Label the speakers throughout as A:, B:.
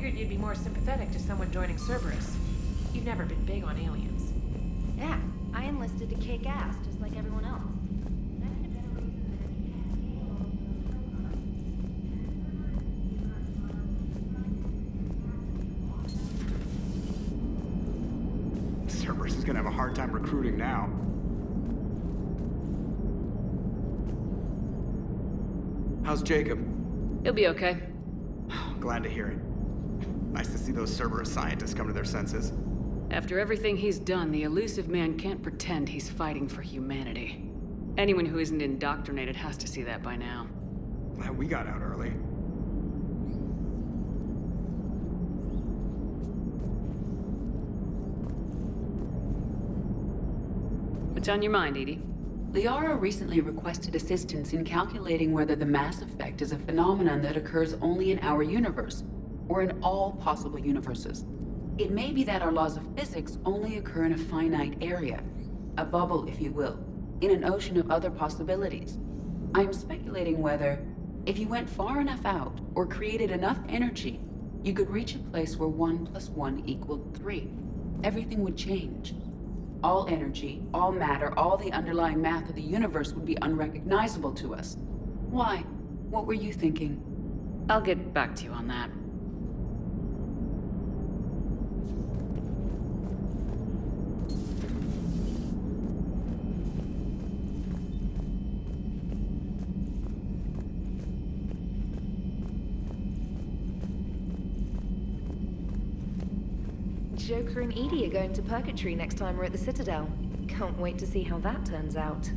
A: figured you'd be more sympathetic to someone joining Cerberus. You've never been big on aliens.
B: Yeah, I enlisted to kick ass, just like everyone else.
C: Cerberus is gonna have a hard time recruiting now. How's Jacob?
D: He'll be okay.
C: Glad to hear it. Nice to see those Cerberus scientists come to their senses.
D: After everything he's done, the elusive man can't pretend he's fighting for humanity. Anyone who isn't indoctrinated has to see that by now.
C: Glad we got out early.
D: What's on your mind, Edie?
E: Liara recently requested assistance in calculating whether the mass effect is a phenomenon that occurs only in our universe, or in all possible universes. It may be that our laws of physics only occur in a finite area, a bubble, if you will, in an ocean of other possibilities. I'm speculating whether, if you went far enough out, or created enough energy, you could reach a place where 1 + 1 = 3. Everything would change. All energy, all matter, all the underlying math of the universe would be unrecognizable to us. Why? What were you thinking?
D: I'll get back to you on that.
B: Joker and Edie are going to Purgatory next time we're at the Citadel. Can't wait to see how that turns out.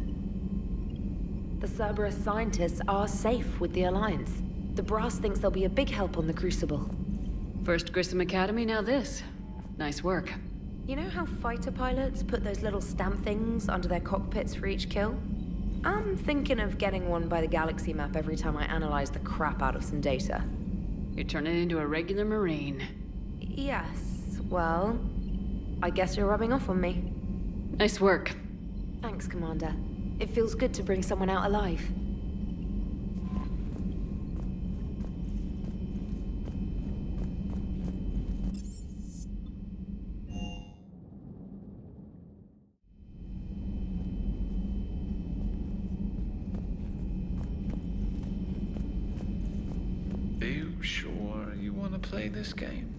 B: The Cerberus scientists are safe with the Alliance. The Brass thinks they'll be a big help on the Crucible.
D: First Grissom Academy, now this. Nice work.
B: You know how fighter pilots put those little stamp things under their cockpits for each kill? I'm thinking of getting one by the galaxy map every time I analyze the crap out of some data.
D: You're turning into a regular Marine.
B: Yes. Well, I guess you're rubbing off on me.
D: Nice work.
B: Thanks, Commander. It feels good to bring someone out alive.
F: Are you sure you want to play this game?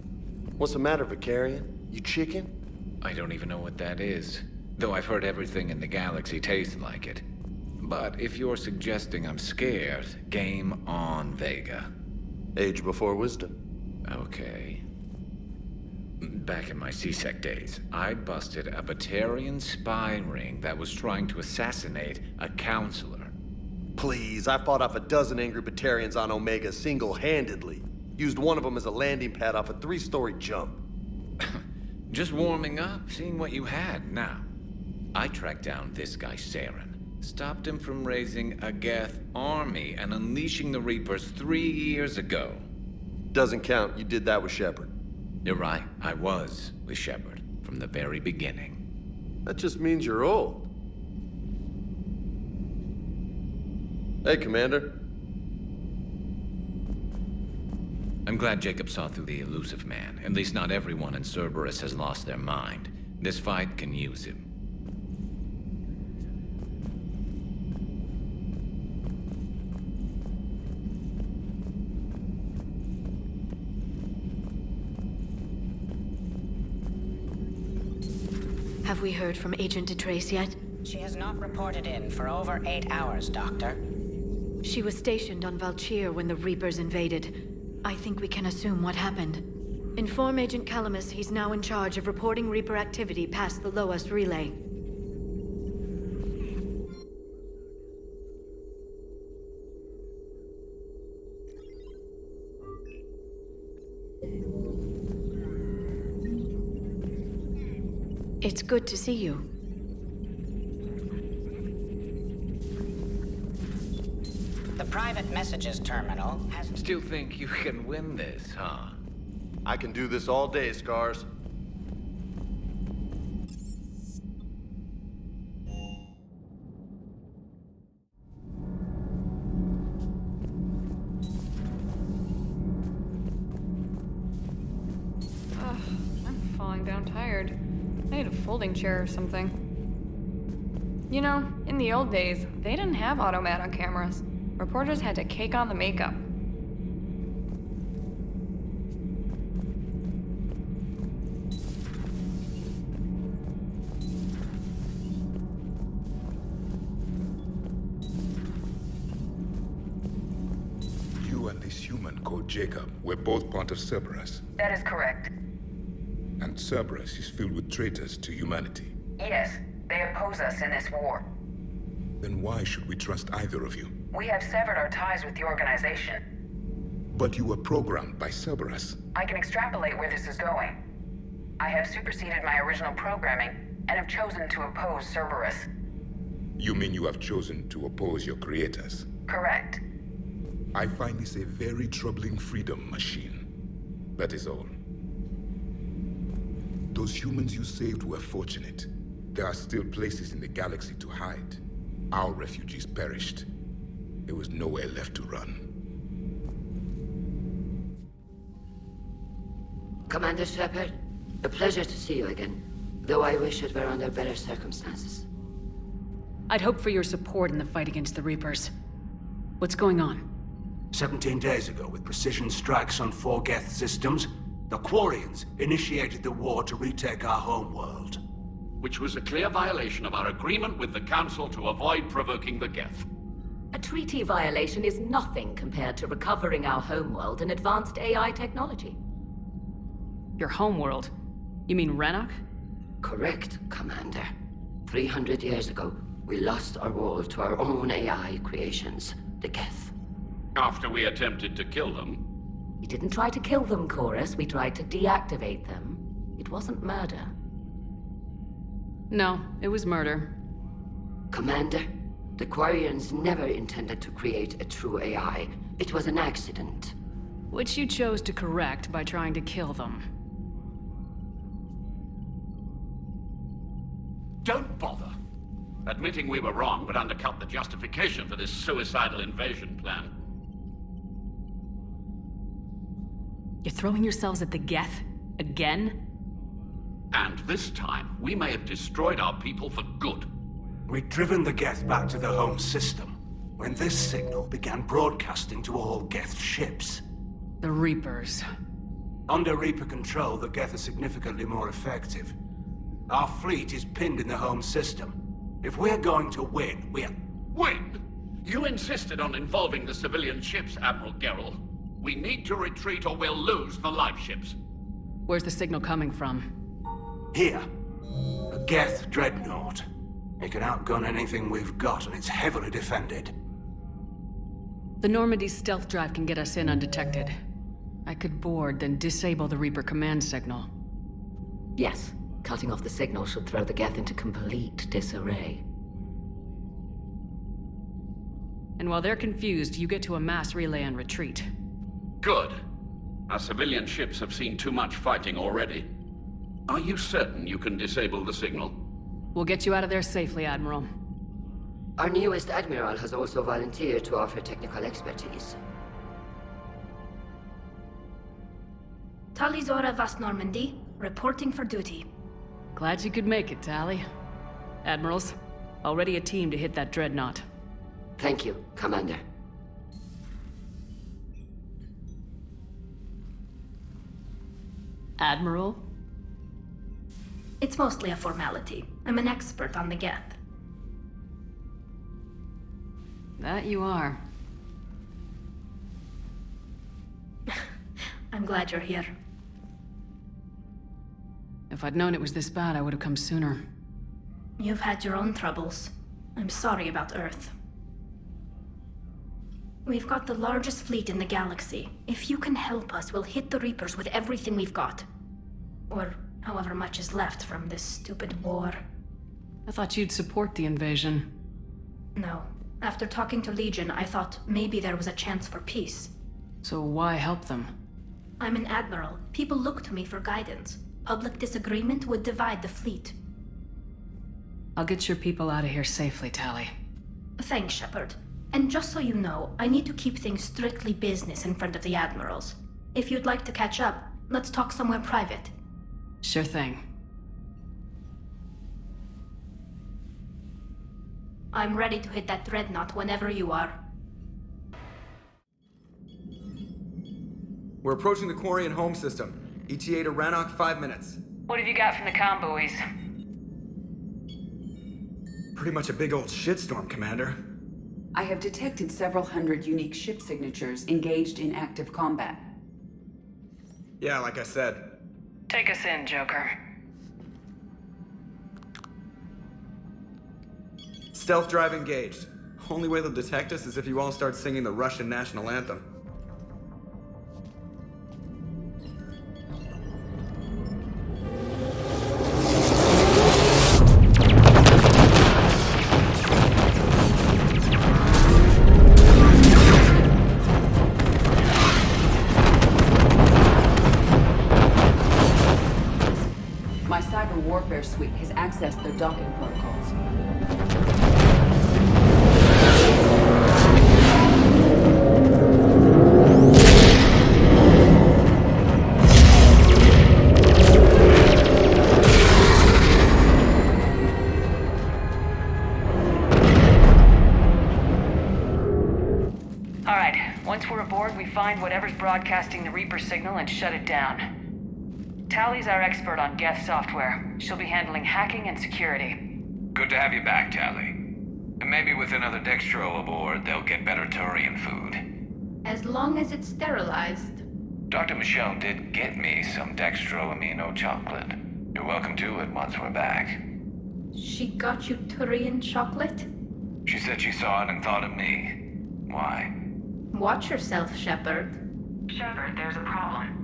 G: What's the matter, Vicarian? You chicken?
F: I don't even know what that is, though I've heard everything in the galaxy tastes like it. But if you're suggesting I'm scared, game on, Vega.
G: Age before wisdom.
F: Okay. Back in my C-Sec days, I busted a Batarian spy ring that was trying to assassinate a counselor.
G: Please, I fought off a dozen angry Batarians on Omega single-handedly. Used one of them as a landing pad off a 3-story jump.
F: Just warming up, seeing what you had now. I tracked down this guy, Saren. Stopped him from raising a Geth army and unleashing the Reapers 3 years ago.
G: Doesn't count. You did that with Shepard.
F: You're right, I was with Shepard from the very beginning.
G: That just means you're old. Hey, Commander.
F: I'm glad Jacob saw through the elusive man. At least not everyone in Cerberus has lost their mind. This fight can use him.
H: Have we heard from Agent DeTrace yet?
I: She has not reported in for over 8 hours, Doctor.
H: She was stationed on Valchir when the Reapers invaded. I think we can assume what happened. Inform Agent Calamus he's now in charge of reporting Reaper activity past the Loas relay. It's good to see you.
I: The private messages terminal has...
F: Still think you can win this, huh?
G: I can do this all day, Scars.
J: folding chair or something. You know, in the old days, they didn't have automatic cameras. Reporters had to cake on the makeup.
K: You and this human called Jacob were both part of Cerberus.
E: That is correct.
K: And Cerberus is filled with traitors to humanity.
E: Yes, they oppose us in this war.
K: Then why should we trust either of you?
E: We have severed our ties with the organization.
K: But you were programmed by Cerberus.
E: I can extrapolate where this is going. I have superseded my original programming and have chosen to oppose Cerberus.
K: You mean you have chosen to oppose your creators?
E: Correct.
K: I find this a very troubling freedom machine. That is all. Those humans you saved were fortunate. There are still places in the galaxy to hide. Our refugees perished. There was nowhere left to run.
L: Commander Shepard, a pleasure to see you again, though I wish it were under better circumstances.
D: I'd hoped for your support in the fight against the Reapers. What's going on?
M: 17 days ago, with precision strikes on 4 Geth systems, the Quarians initiated the war to retake our homeworld.
N: Which was a clear violation of our agreement with the Council to avoid provoking the Geth.
O: A treaty violation is nothing compared to recovering our homeworld and advanced AI technology.
D: Your homeworld? You mean Rannoch?
L: Correct, Commander. 300 years ago, we lost our world to our own AI creations, the Geth.
N: After we attempted to kill them.
O: We didn't try to kill them, Koris. We tried to deactivate them. It wasn't murder.
D: No, it was murder.
L: Commander, the Quarians never intended to create a true AI. It was an accident.
D: Which you chose to correct by trying to kill them.
N: Don't bother. Admitting we were wrong would undercut the justification for this suicidal invasion plan.
D: You're throwing yourselves at the Geth? Again?
N: And this time, we may have destroyed our people for good.
M: We'd driven the Geth back to the home system, when this signal began broadcasting to all Geth ships.
D: The Reapers.
M: Under Reaper control, the Geth are significantly more effective. Our fleet is pinned in the home system. If we're going to win, we're...
N: Win? You insisted on involving the civilian ships, Admiral Gerrel. We need to retreat or we'll lose the live ships.
D: Where's the signal coming from?
M: Here. A Geth Dreadnought. It can outgun anything we've got, and it's heavily defended.
D: The Normandy's stealth drive can get us in undetected. I could board, then disable the Reaper command signal.
O: Yes. Cutting off the signal should throw the Geth into complete disarray.
D: And while they're confused, you get to a mass relay and retreat.
N: Good. Our civilian ships have seen too much fighting already. Are you certain you can disable the signal?
D: We'll get you out of there safely, Admiral.
L: Our newest Admiral has also volunteered to offer technical expertise.
P: Talizora Vas Normandy, reporting for duty.
D: Glad you could make it, Tali. Admirals, already a team to hit that Dreadnought.
L: Thank you, Commander.
D: Admiral?
P: It's mostly a formality. I'm an expert on the Geth.
D: That you are.
P: I'm glad you're here.
D: If I'd known it was this bad, I would have come sooner.
P: You've had your own troubles. I'm sorry about Earth. We've got the largest fleet in the galaxy. If you can help us, we'll hit the Reapers with everything we've got. Or however much is left from this stupid war.
D: I thought you'd support the invasion.
P: No. After talking to Legion, I thought maybe there was a chance for peace.
D: So why help them?
P: I'm an Admiral. People look to me for guidance. Public disagreement would divide the fleet.
D: I'll get your people out of here safely, Tali.
P: Thanks, Shepard. And just so you know, I need to keep things strictly business in front of the Admirals. If you'd like to catch up, let's talk somewhere private.
D: Sure thing.
P: I'm ready to hit that Dreadnought whenever you are.
Q: We're approaching the Quarian home system. ETA to Rannoch, 5 minutes.
D: What have you got from the comm buoys?
Q: Pretty much a big old shitstorm, Commander.
E: I have detected several hundred unique ship signatures engaged in active combat.
Q: Yeah, like I said.
D: Take us in, Joker.
Q: Stealth drive engaged. Only way they'll detect us is if you all start singing the Russian national anthem.
E: My cyber warfare suite has accessed their docking protocols.
D: All right, once we're aboard, we find whatever's broadcasting the Reaper signal and shut it down. Tally's our expert on Geth software. She'll be handling hacking and security.
F: Good to have you back, Tally. And maybe with another Dextro aboard, they'll get better Turian food.
P: As long as it's sterilized.
F: Dr. Michelle did get me some Dextro amino chocolate. You're welcome to it once we're back.
P: She got you Turian chocolate?
F: She said she saw it and thought of me. Why?
P: Watch yourself, Shepard.
R: Shepard, there's a problem.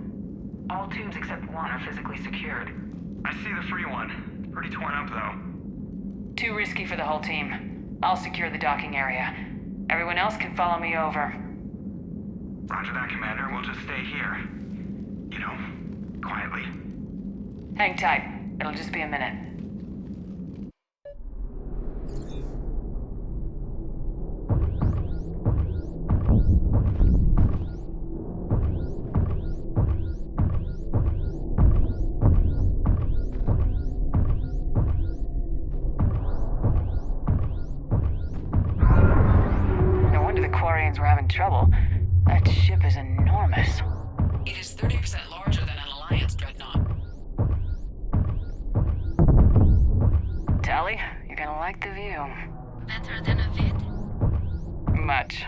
R: All tubes except one are physically secured.
C: I see the free one. Pretty torn up, though.
D: Too risky for the whole team. I'll secure the docking area. Everyone else can follow me over.
C: Roger that, Commander. We'll just stay here. You know, quietly.
D: Hang tight. It'll just be a minute. We're having trouble. That ship is enormous.
E: It is 30% larger than an Alliance Dreadnought.
D: Tally, you're gonna like the view.
P: Better than a vid?
D: Much.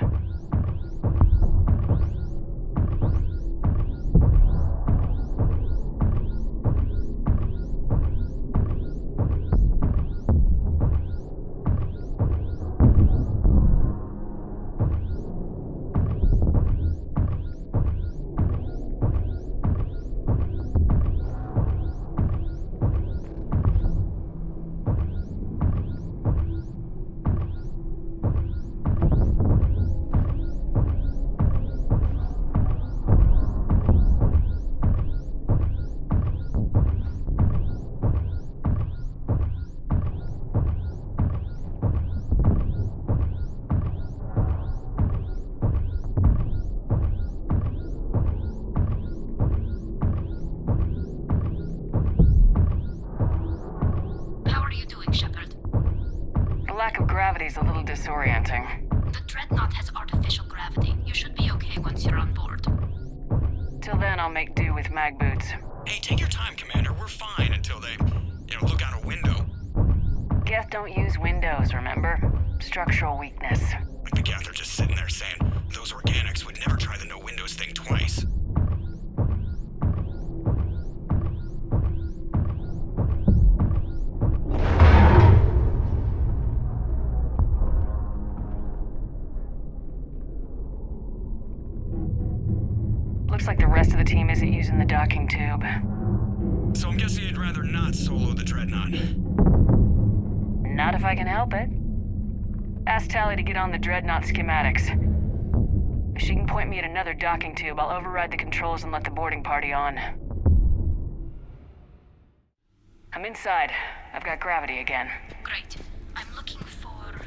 D: Gravity's a little disorienting.
P: The Dreadnought has artificial gravity. You should be okay once you're on board.
D: Till then, I'll make do with mag boots.
C: Hey, take your time, Commander. We're fine until they, look out a window.
D: Geth don't use windows, remember? Structural weakness.
C: Like the Geth are just sitting there saying, those organics would never try the no windows thing twice.
D: Looks like the rest of the team isn't using the docking tube.
C: So I'm guessing you'd rather not solo the Dreadnought.
D: Not if I can help it. Ask Tally to get on the Dreadnought schematics. If she can point me at another docking tube, I'll override the controls and let the boarding party on. I'm inside. I've got gravity again.
P: Great. I'm looking for...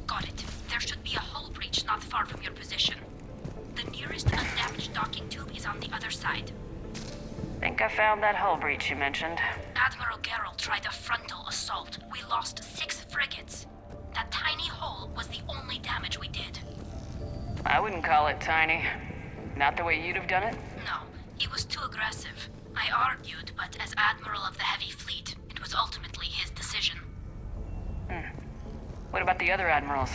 P: Got it. There should be a hull breach not far from your position. The nearest undamaged docking tube is on the other side.
D: Think I found that hull breach you mentioned.
P: Admiral Geralt tried a frontal assault. We lost 6 frigates. That tiny hole was the only damage we did.
D: I wouldn't call it tiny. Not the way you'd have done it?
P: No, he was too aggressive. I argued, but as Admiral of the Heavy Fleet, it was ultimately his decision.
D: What about the other admirals?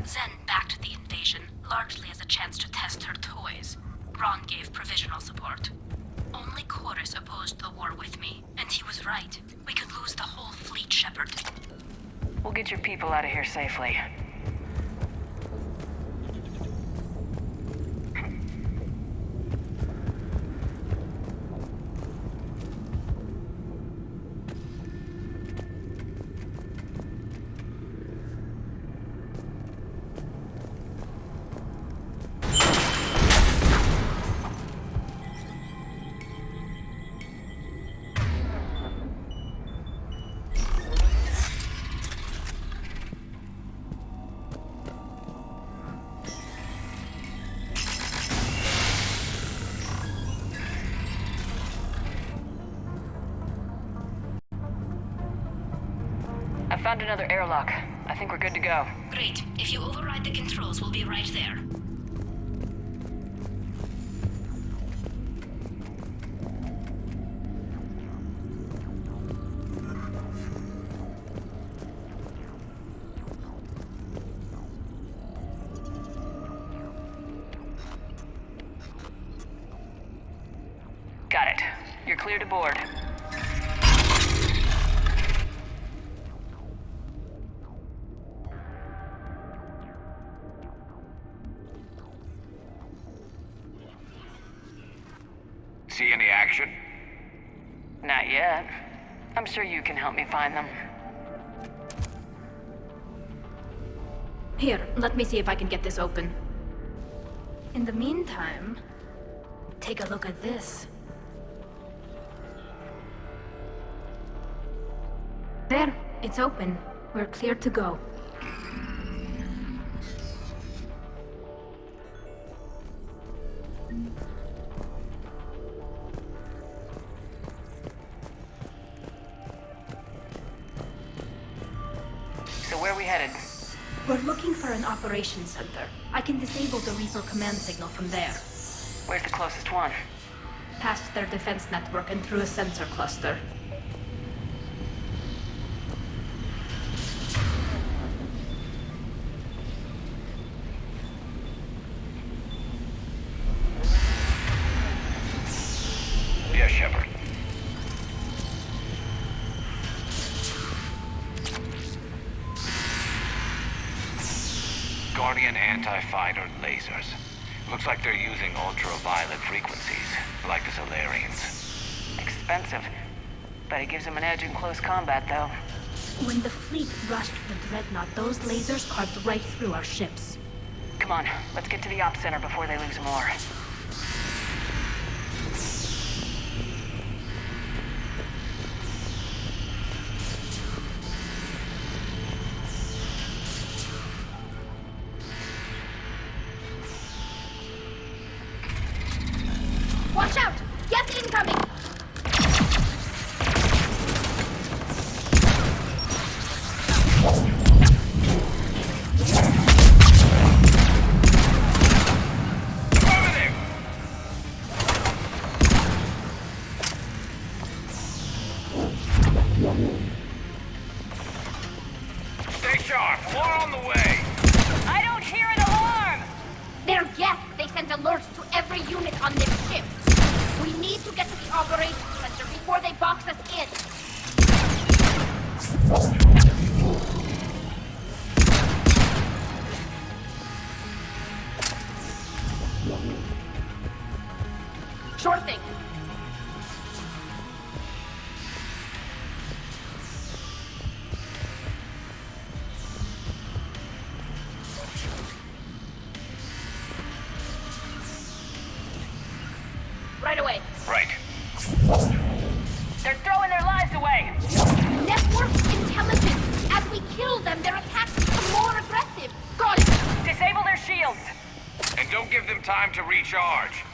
P: Zen backed the invasion, largely as a chance to test her toys. Ron gave provisional support. Only Koris opposed the war with me, and he was right. We could lose the whole fleet, Shepard.
D: We'll get your people out of here safely. I found another airlock. I think we're good to go.
P: Great. If you override the controls, we'll be right there.
D: Got it. You're clear to board.
C: See any action?
D: Not yet. I'm sure you can help me find them.
P: Here, let me see if I can get this open. In the meantime, take a look at this. There, it's open. We're clear to go.
D: So where are we headed?
P: We're looking for an operations center. I can disable the Reaper command signal from there.
D: Where's the closest one?
P: Past their defense network and through a sensor cluster.
C: Yes, Shepard. Guardian anti-fighter lasers. Looks like they're using ultraviolet frequencies, like the Solarians.
D: Expensive. But it gives them an edge in close combat, though.
P: When the fleet rushed the Dreadnought, those lasers carved right through our ships.
D: Come on, let's get to the op center before they lose more.
P: Watch out! Geth incoming!
C: Stay sharp. More on the way.
P: I don't hear an alarm! They're Geth. They sent alerts to every unit on this ship. We need to get to the operations center before they box us in. Sure thing. Right away.
C: Right.
D: They're throwing their lives away!
P: Network intelligence. As we kill them, their attacks become more aggressive. Got it.
D: Disable their shields!
C: And don't give them time to recharge.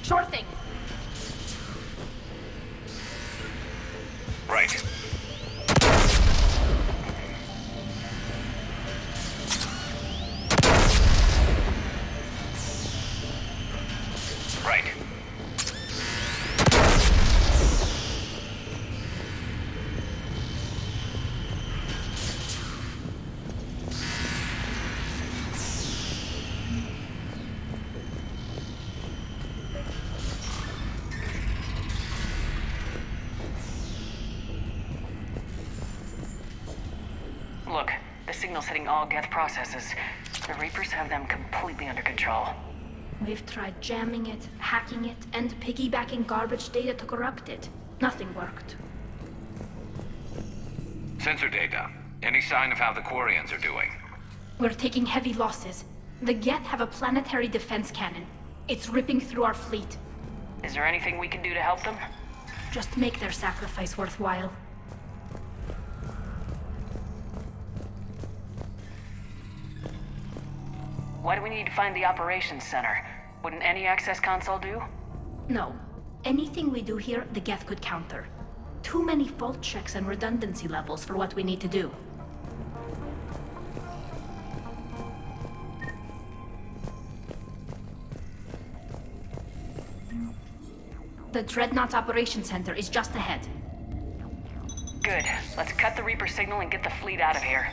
P: Sure thing.
C: Right. Right.
D: Look, the signal's hitting all Geth processes. The Reapers have them completely under control.
P: We've tried jamming it, hacking it, and piggybacking garbage data to corrupt it. Nothing worked.
C: Sensor data. Any sign of how the Quarians are doing?
P: We're taking heavy losses. The Geth have a planetary defense cannon. It's ripping through our fleet.
D: Is there anything we can do to help them?
P: Just make their sacrifice worthwhile.
D: Why do we need to find the operations center? Wouldn't any access console do?
P: No. Anything we do here, the Geth could counter. Too many fault checks and redundancy levels for what we need to do. The Dreadnought's operations center is just ahead.
D: Good. Let's cut the Reaper signal and get the fleet out of here.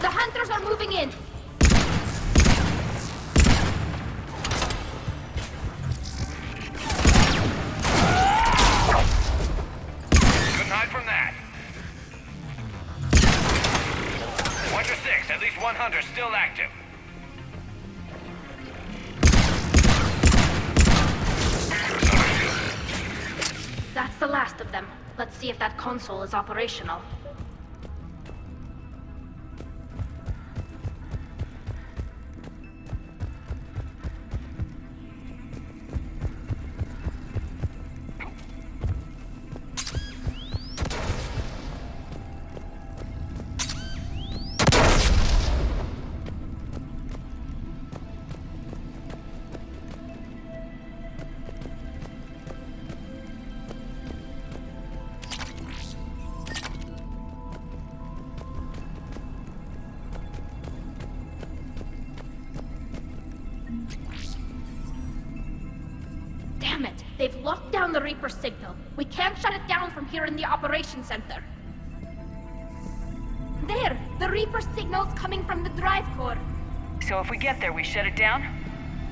P: The hunters are moving in!
C: Couldn't hide from that. 1 to 6, at least one hunter still active.
P: That's the last of them. Let's see if that console is operational. Damn it! They've locked down the Reaper signal. We can't shut it down from here in the operations center. There! The Reaper signal's coming from the drive core.
D: So if we get there, we shut it down?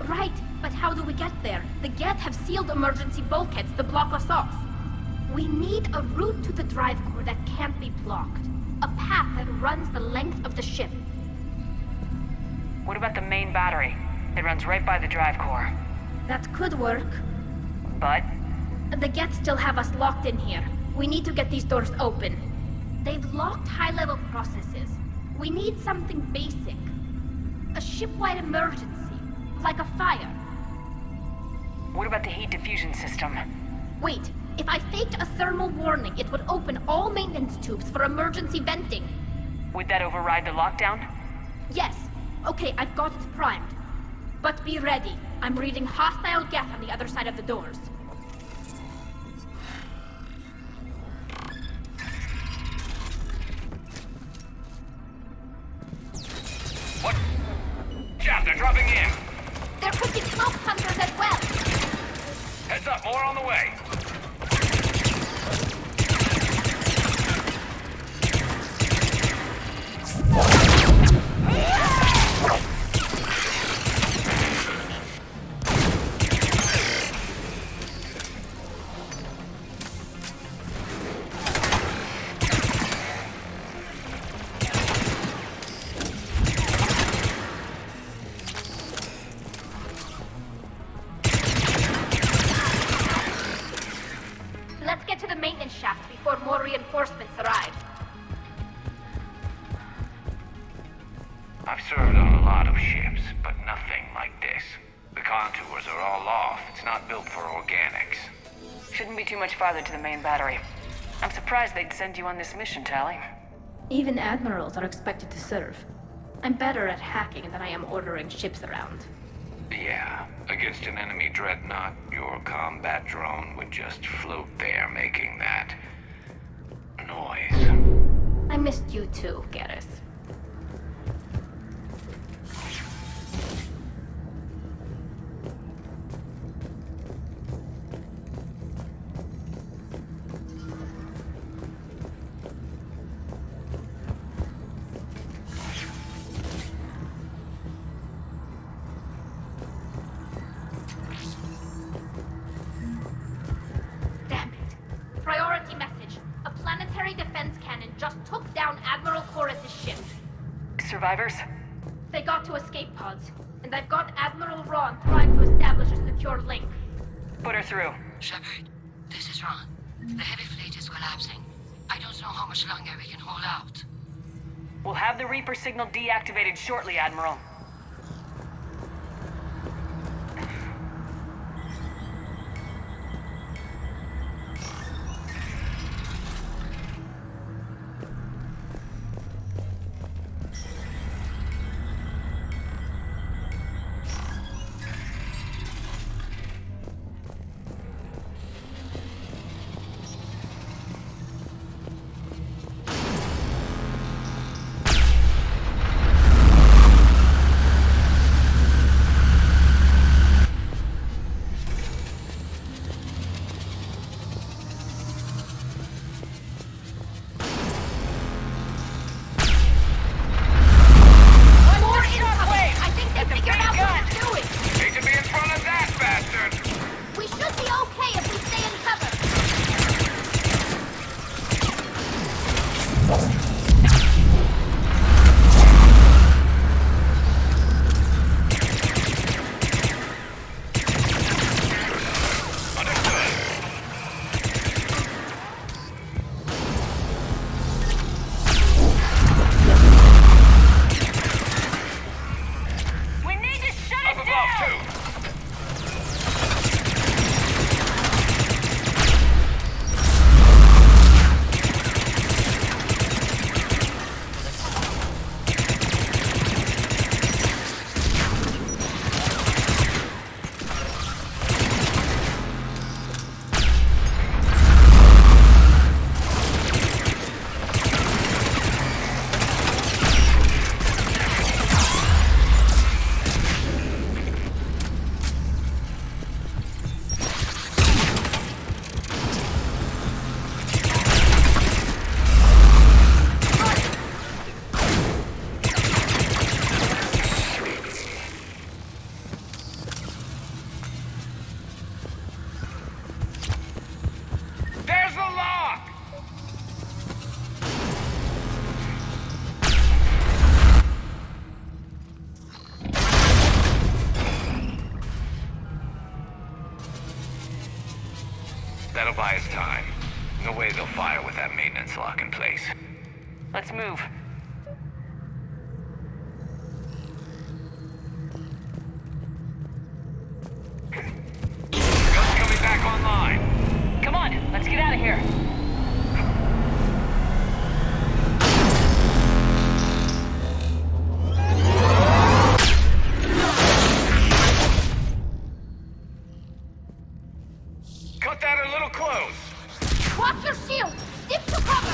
P: Right, but how do we get there? The Geth have sealed emergency bulkheads to block us off. We need a route to the drive core that can't be blocked. A path that runs the length of the ship.
D: What about the main battery? It runs right by the drive core.
P: That could work.
D: But?
P: The Geth still have us locked in here. We need to get these doors open. They've locked high-level processes. We need something basic. A ship-wide emergency, like a fire.
D: What about the heat diffusion system?
P: Wait, if I faked a thermal warning, it would open all maintenance tubes for emergency venting.
D: Would that override the lockdown?
P: Yes. Okay, I've got it primed. But be ready. I'm reading hostile Geth on the other side of the doors.
C: What? Jeff, they're dropping in.
P: There could be smoke hunters as well.
C: Heads up, more on the way.
P: Let's get to the maintenance shaft before more reinforcements arrive.
C: I've served on a lot of ships, but nothing like this. The contours are all off. It's not built for organics.
D: Shouldn't be too much farther to the main battery. I'm surprised they'd send you on this mission, Tally.
P: Even admirals are expected to serve. I'm better at hacking than I am ordering ships around.
C: Yeah, against an enemy dreadnought, your combat drone would just float there making that noise.
P: I missed you too, Koris. Damn it. Priority message. A planetary defense cannon just took down Admiral Koris' ship.
D: Survivors?
P: They got to escape pods, and I've got Admiral Ron trying to establish a secure link.
D: Put her through.
L: Shepard, this is Ron. The heavy fleet is collapsing. I don't know how much longer we can hold out.
D: We'll have the Reaper signal deactivated shortly, Admiral.
C: That'll buy us time. No way they'll fire with that maintenance lock in place.
D: Let's move.
C: Guns coming back online.
D: Come on, let's get out of here.
C: Cut that a little close.
P: Watch your shield! Stick to cover!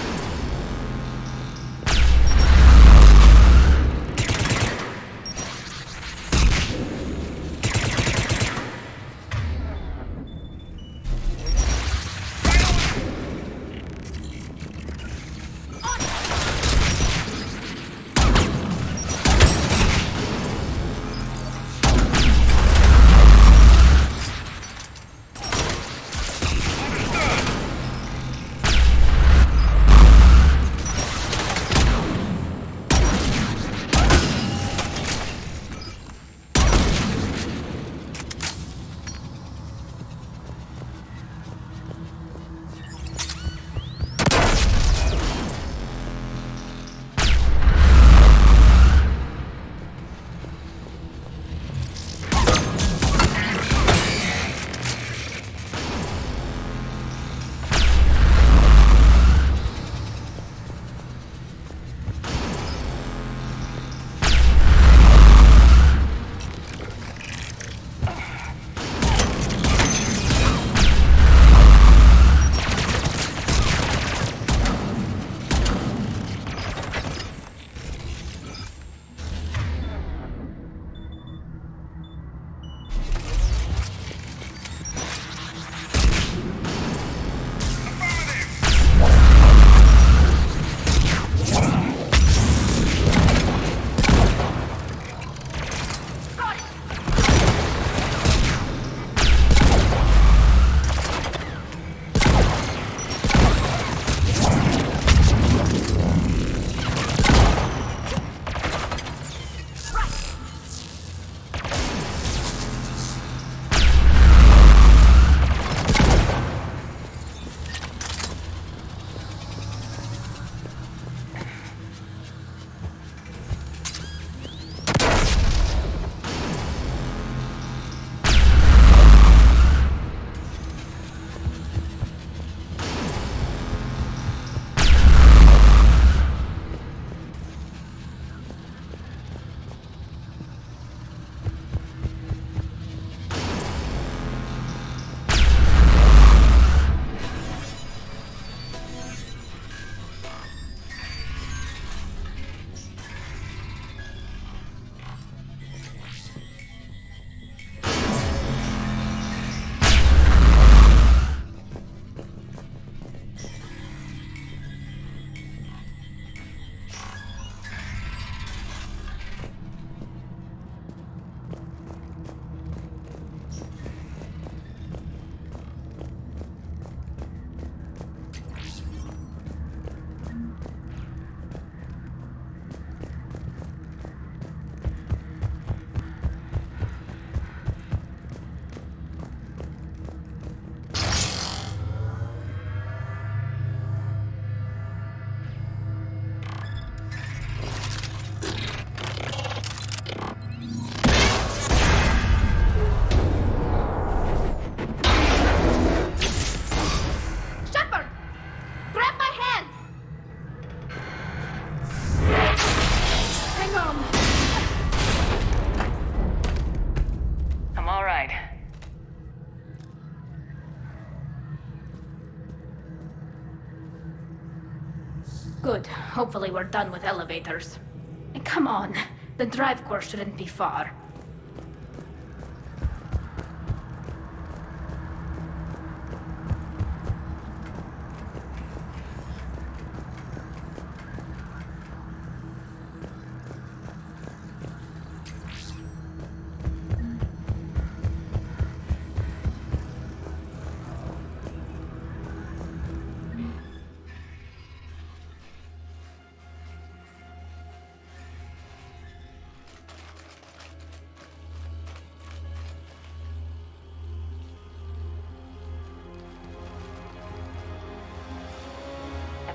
P: Good. Hopefully we're done with elevators. And come on, the drive core shouldn't be far.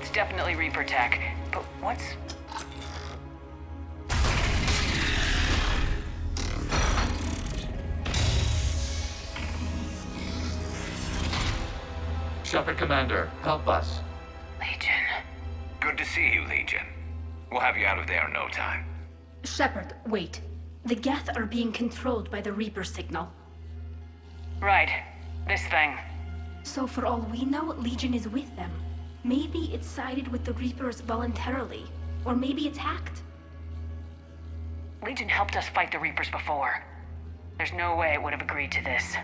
D: It's definitely Reaper tech, but what's...
N: Shepard, Commander, help us.
D: Legion.
C: Good to see you, Legion. We'll have you out of there in no time.
P: Shepard, wait. The Geth are being controlled by the Reaper signal.
D: Right. This thing.
P: So for all we know, Legion is with them. Maybe it sided with the Reapers voluntarily. Or maybe it's hacked.
D: Legion helped us fight the Reapers before. There's no way it would have agreed to this.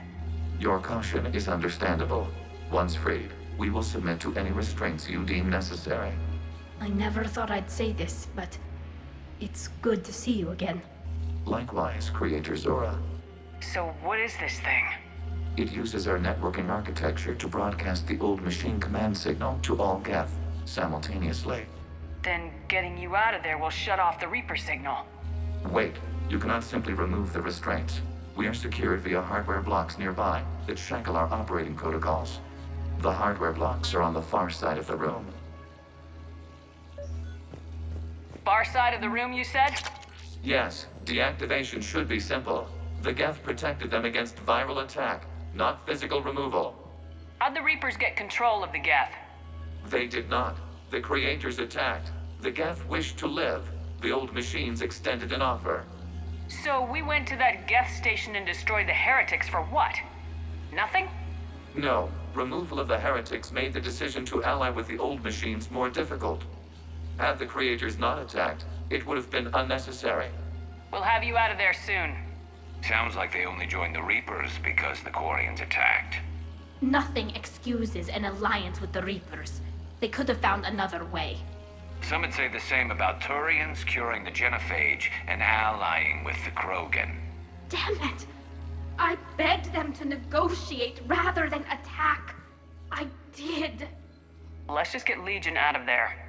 S: Your caution is understandable. Once freed, we will submit to any restraints you deem necessary.
P: I never thought I'd say this, but it's good to see you again.
S: Likewise, Creator Zora.
D: So what is this thing?
S: It uses our networking architecture to broadcast the old machine command signal to all Geth simultaneously.
D: Then getting you out of there will shut off the Reaper signal.
S: Wait, you cannot simply remove the restraints. We are secured via hardware blocks nearby that shackle our operating protocols. The hardware blocks are on the far side of the room.
D: Far side of the room, you said?
S: Yes, deactivation should be simple. The Geth protected them against viral attack, not physical removal.
D: How'd the Reapers get control of the Geth?
S: They did not. The creators attacked. The Geth wished to live. The old machines extended an offer.
D: So we went to that Geth station and destroyed the heretics for what? Nothing?
S: No. Removal of the heretics made the decision to ally with the old machines more difficult. Had the creators not attacked, it would have been unnecessary.
D: We'll have you out of there soon.
C: Sounds like they only joined the Reapers because the Quarians attacked.
P: Nothing excuses an alliance with the Reapers. They could have found another way.
C: Some would say the same about Turians curing the genophage and allying with the Krogan.
P: Damn it! I begged them to negotiate rather than attack. I did.
D: Let's just get Legion out of there.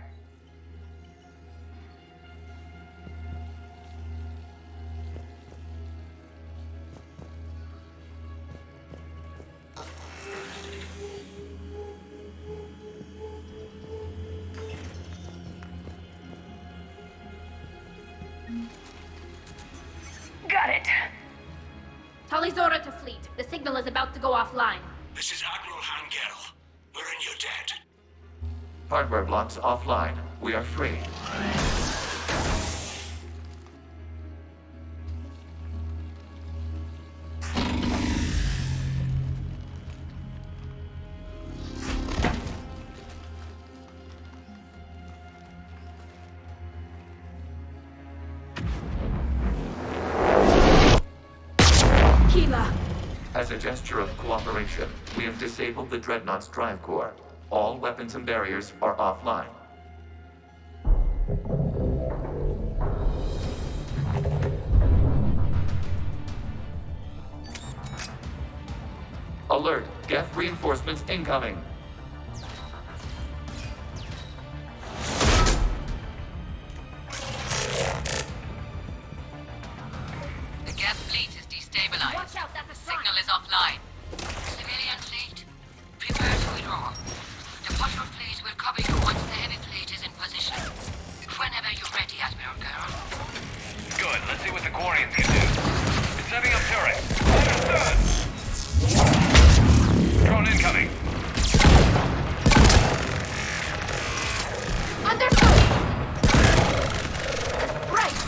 D: Got it.
P: Talizora to fleet. The signal is about to go offline.
M: This is Admiral Hangel. We're in your debt.
S: Hardware blocks offline. We are free. As a gesture of cooperation, we have disabled the Dreadnought's drive core. All weapons and barriers are offline. Alert! Geth reinforcements incoming!
T: The Geth fleet is destabilized.
P: Watch out, that's a sign.
T: Signal is offline. Civilian fleet, prepare to withdraw. The patrol fleet will cover you once the heavy fleet is in position. Whenever you're ready, Admiral girl.
C: Good, let's see what the Quarians can do. It's setting up turret. Understood! Drone incoming.
P: Understood! Right!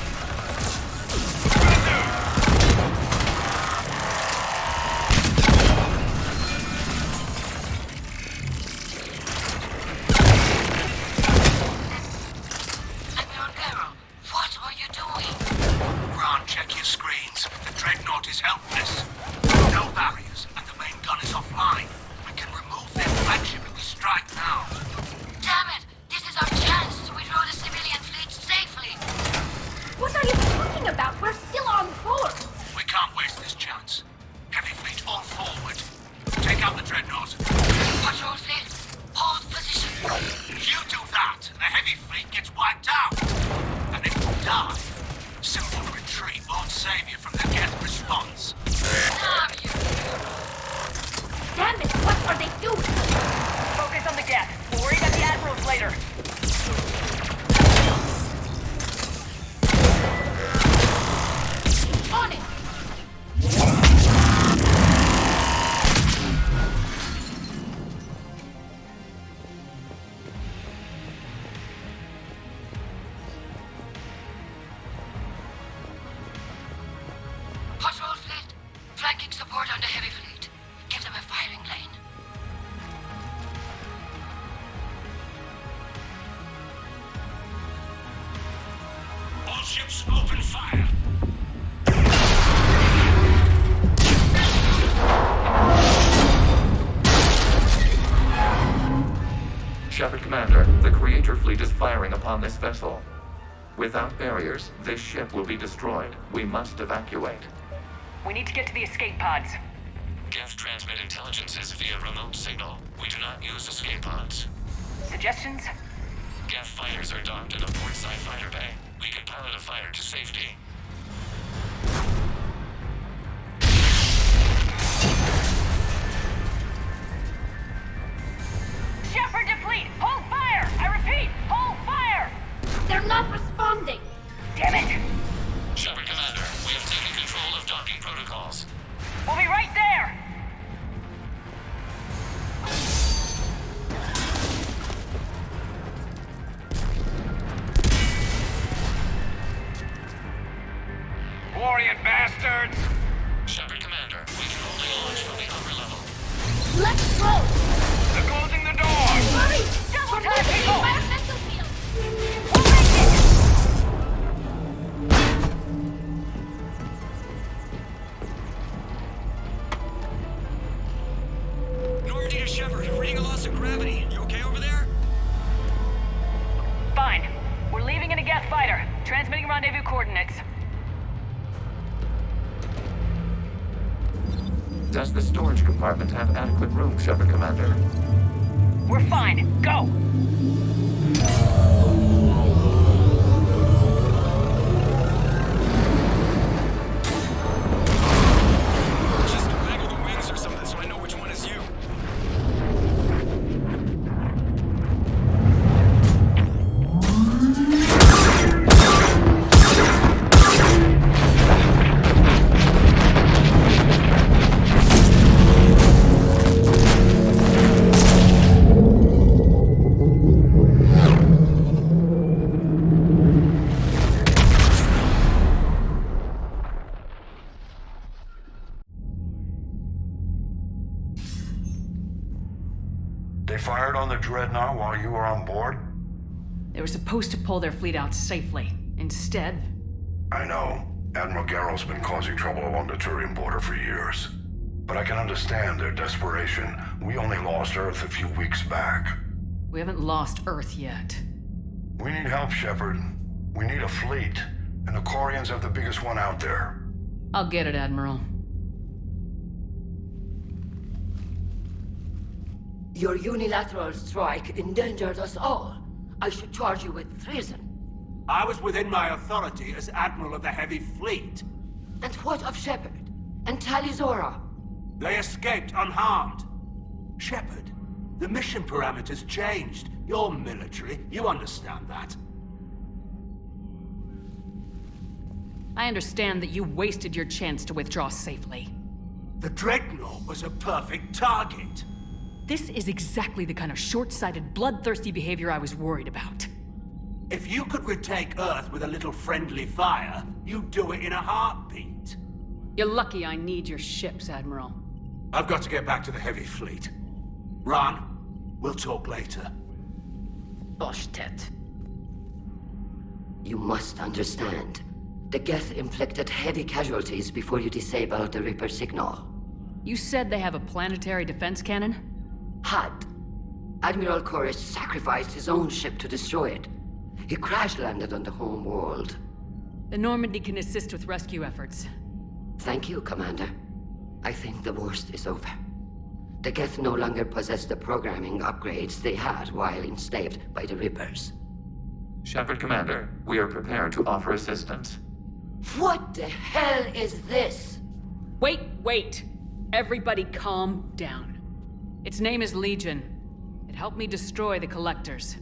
M: Dreadnought is helpless. No barriers, and the main gun is offline. We can remove their flagship if we strike now.
T: Damn it! This is our chance to withdraw the civilian fleet safely!
O: What are you talking about? We're still on board!
M: We can't waste this chance. Heavy fleet all forward. Take out the Dreadnought.
T: Patrol fleet, hold position.
M: You do that, and the heavy fleet gets wiped out. And if we die, simple retreat won't save you from the Geth response.
T: Damn you!
O: Damn it! What are they doing?
D: Focus on the Geth. We'll worry about the Admirals later.
O: On it!
T: Patrol fleet, flanking support on the heavy fleet. Give them a firing lane.
M: All ships open fire.
S: Shepard Commander, the Creator fleet is firing upon this vessel. Without barriers, this ship will be destroyed. We must evacuate.
D: We need to get to the escape pods.
S: Geth transmit intelligences via remote signal. We do not use escape pods.
D: Suggestions?
S: Geth fighters are docked in a portside fighter bay. We can pilot a fighter to safety.
D: Shepard to fleet! Hold fire! I repeat, hold fire!
O: They're not responding!
D: Damn it!
S: Shepard Commander, we have taken control of docking protocols.
D: We'll be right there!
C: Warrior bastards!
S: Shepard Commander, we can only launch from the upper level.
O: Let's go!
C: They're closing the door!
O: Hurry!
D: Double
O: We're
D: time,
O: moving
D: people!
O: environmental field!
D: We'll make it!
U: Normandy to Shepard, reading a loss of gravity. You okay over there?
D: Fine. We're leaving in a Geth fighter. Transmitting rendezvous coordinates.
S: Does the storage compartment have adequate room, Shepard Commander?
D: We're fine. Go!
U: Just waggle the wings or something so I know which one is you.
V: They fired on the Dreadnought while you were on board?
W: They were supposed to pull their fleet out safely. Instead...
V: I know. Admiral Geralt's been causing trouble along the Turian border for years. But I can understand their desperation. We only lost Earth a few weeks back.
W: We haven't lost Earth yet.
V: We need help, Shepard. We need a fleet. And the Corians have the biggest one out there.
W: I'll get it, Admiral.
L: Your unilateral strike endangered us all. I should charge you with treason.
M: I was within my authority as Admiral of the Heavy Fleet.
L: And what of Shepard? And Talizora?
M: They escaped unharmed. Shepard, the mission parameters changed. You're military, you understand that.
W: I understand that you wasted your chance to withdraw safely.
M: The Dreadnought was a perfect target.
W: This is exactly the kind of short-sighted, bloodthirsty behavior I was worried about.
M: If you could retake Earth with a little friendly fire, you'd do it in a heartbeat.
W: You're lucky I need your ships, Admiral.
M: I've got to get back to the Heavy Fleet. Ron, we'll talk later.
L: Boshtet. You must understand. The Geth inflicted heavy casualties before you disabled the Reaper signal.
W: You said they have a planetary defense cannon?
L: Had. Admiral Koris sacrificed his own ship to destroy it. He crash-landed on the home world.
W: The Normandy can assist with rescue efforts.
L: Thank you, Commander. I think the worst is over. The Geth no longer possess the programming upgrades they had while enslaved by the Reapers.
S: Shepard, Commander, we are prepared to offer assistance.
L: What the hell is this?
W: Wait! Everybody calm down. Its name is Legion. It helped me destroy the Collectors.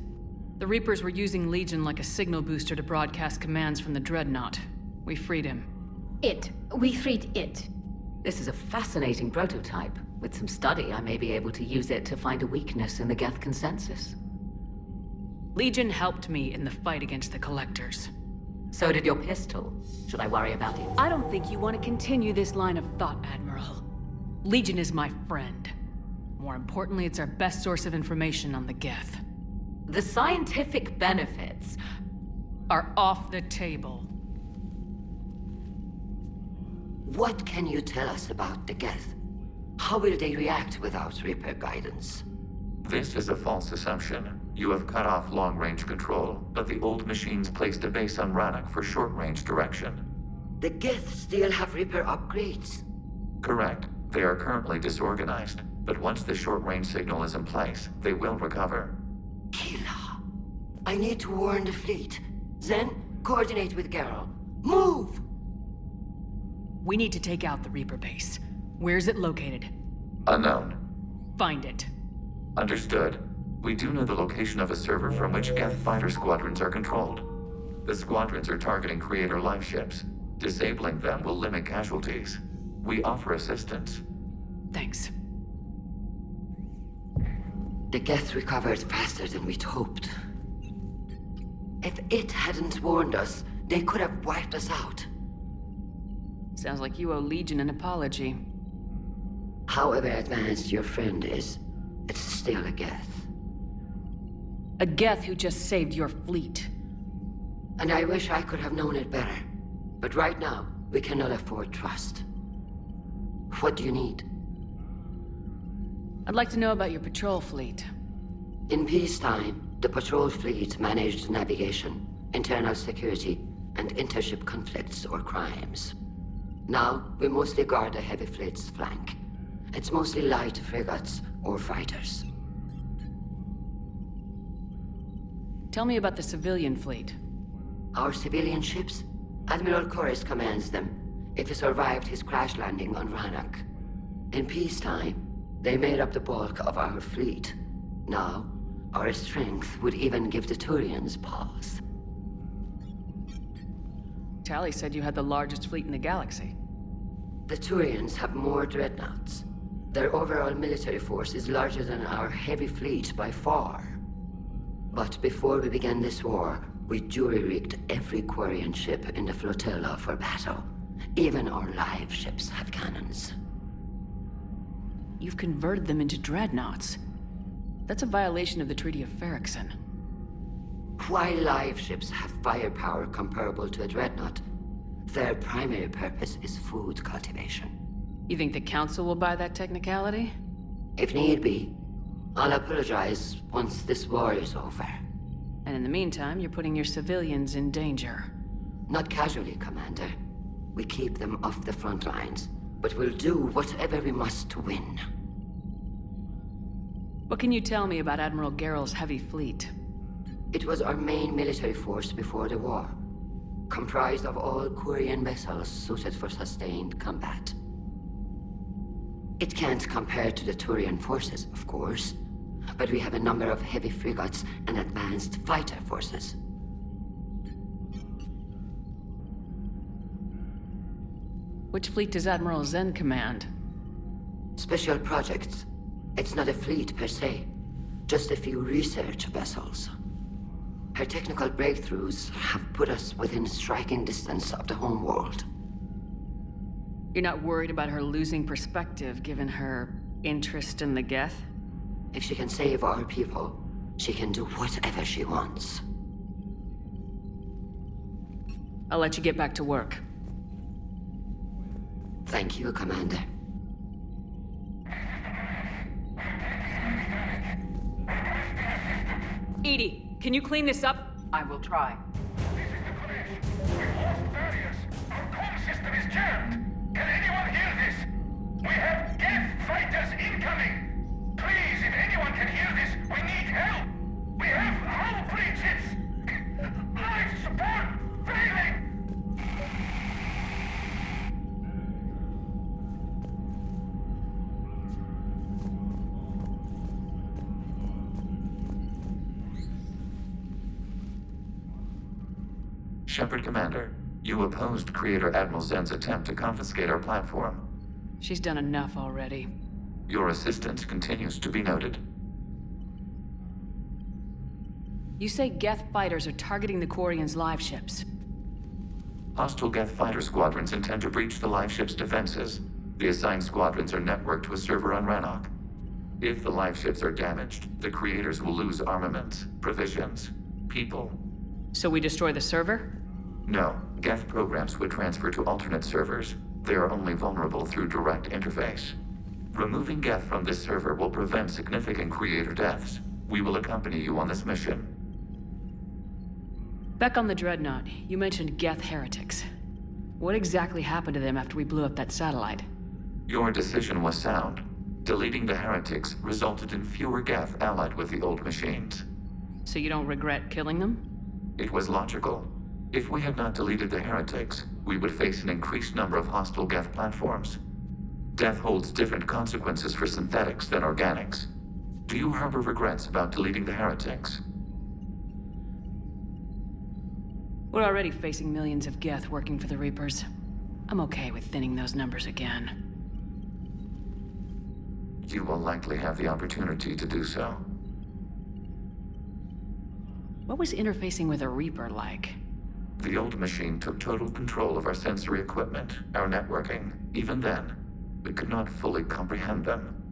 W: The Reapers were using Legion like a signal booster to broadcast commands from the Dreadnought. We freed him.
O: We freed it. This is a fascinating prototype. With some study, I may be able to use it to find a weakness in the Geth consensus.
W: Legion helped me in the fight against the Collectors.
O: So did your pistol. Should I worry about it?
W: I don't think you want to continue this line of thought, Admiral. Legion is my friend. More importantly, it's our best source of information on the Geth.
O: The scientific benefits
W: are off the table.
L: What can you tell us about the Geth? How will they react without Reaper guidance?
S: This is a false assumption. You have cut off long-range control, but the old machines placed a base on Rannoch for short-range direction.
L: The Geth still have Reaper upgrades?
S: Correct. They are currently disorganized, but once the short-range signal is in place, they will recover.
L: Kila, I need to warn the fleet. Then, coordinate with Geralt. Move!
W: We need to take out the Reaper base. Where's it located?
S: Unknown.
W: Find it.
S: Understood. We do know the location of a server from which Geth fighter squadrons are controlled. The squadrons are targeting Creator live ships. Disabling them will limit casualties. We offer assistance.
W: Thanks.
L: The Geth recovered faster than we'd hoped. If it hadn't warned us, they could have wiped us out.
W: Sounds like you owe Legion an apology.
L: However advanced your friend is, it's still a Geth.
W: A Geth who just saved your fleet.
L: And I wish I could have known it better. But right now, we cannot afford trust. What do you need?
W: I'd like to know about your patrol fleet.
L: In peacetime, the patrol fleet managed navigation, internal security, and intership conflicts or crimes. Now, we mostly guard the heavy fleet's flank. It's mostly light frigates or fighters.
W: Tell me about the civilian fleet.
L: Our civilian ships? Admiral Koris commands them, if he survived his crash landing on Rannoch. In peacetime, they made up the bulk of our fleet. Now, our strength would even give the Turians pause.
W: Tali said you had the largest fleet in the galaxy.
L: The Turians have more dreadnoughts. Their overall military force is larger than our heavy fleet by far. But before we began this war, we jury-rigged every Quarian ship in the flotilla for battle. Even our live ships have cannons.
W: You've converted them into dreadnoughts. That's a violation of the Treaty of Ferrixon.
L: While live ships have firepower comparable to a dreadnought, their primary purpose is food cultivation.
W: You think the Council will buy that technicality?
L: If need be. I'll apologize once this war is over.
W: And in the meantime, you're putting your civilians in danger.
L: Not casually, Commander. We keep them off the front lines, but we'll do whatever we must to win.
W: What can you tell me about Admiral Geralt's heavy fleet?
L: It was our main military force before the war, comprised of all Quarian vessels suited for sustained combat. It can't compare to the Turian forces, of course, but we have a number of heavy frigates and advanced fighter forces.
W: Which fleet does Admiral Zen command?
L: Special projects. It's not a fleet per se, just a few research vessels. Her technical breakthroughs have put us within striking distance of the home world.
W: You're not worried about her losing perspective, given her interest in the Geth?
L: If she can save our people, she can do whatever she wants.
W: I'll let you get back to work.
L: Thank you, Commander.
W: Edie, can you clean this up?
E: I will try.
U: We've lost Perseus. Our comm system is jammed. Can anyone hear this? We have Geth fighters incoming. Please, if anyone can hear this, we need help. We have hull breaches. Life support failing.
S: Shepard, Commander, you opposed Creator Admiral Zen's attempt to confiscate our platform.
W: She's done enough already.
S: Your assistance continues to be noted.
W: You say Geth fighters are targeting the Quarians' live ships.
S: Hostile Geth fighter squadrons intend to breach the live ship's defenses. The assigned squadrons are networked to a server on Rannoch. If the live ships are damaged, the Creators will lose armaments, provisions, people.
W: So we destroy the server?
S: No, Geth programs would transfer to alternate servers. They are only vulnerable through direct interface. Removing Geth from this server will prevent significant Creator deaths. We will accompany you on this mission.
W: Back on the Dreadnought, you mentioned Geth heretics. What exactly happened to them after we blew up that satellite?
S: Your decision was sound. Deleting the heretics resulted in fewer Geth allied with the old machines.
W: So you don't regret killing them?
S: It was logical. If we had not deleted the heretics, we would face an increased number of hostile Geth platforms. Death holds different consequences for synthetics than organics. Do you harbor regrets about deleting the heretics?
W: We're already facing millions of Geth working for the Reapers. I'm okay with thinning those numbers again.
S: You will likely have the opportunity to do so.
W: What was interfacing with a Reaper like?
S: The old machine took total control of our sensory equipment, our networking. Even then, we could not fully comprehend them.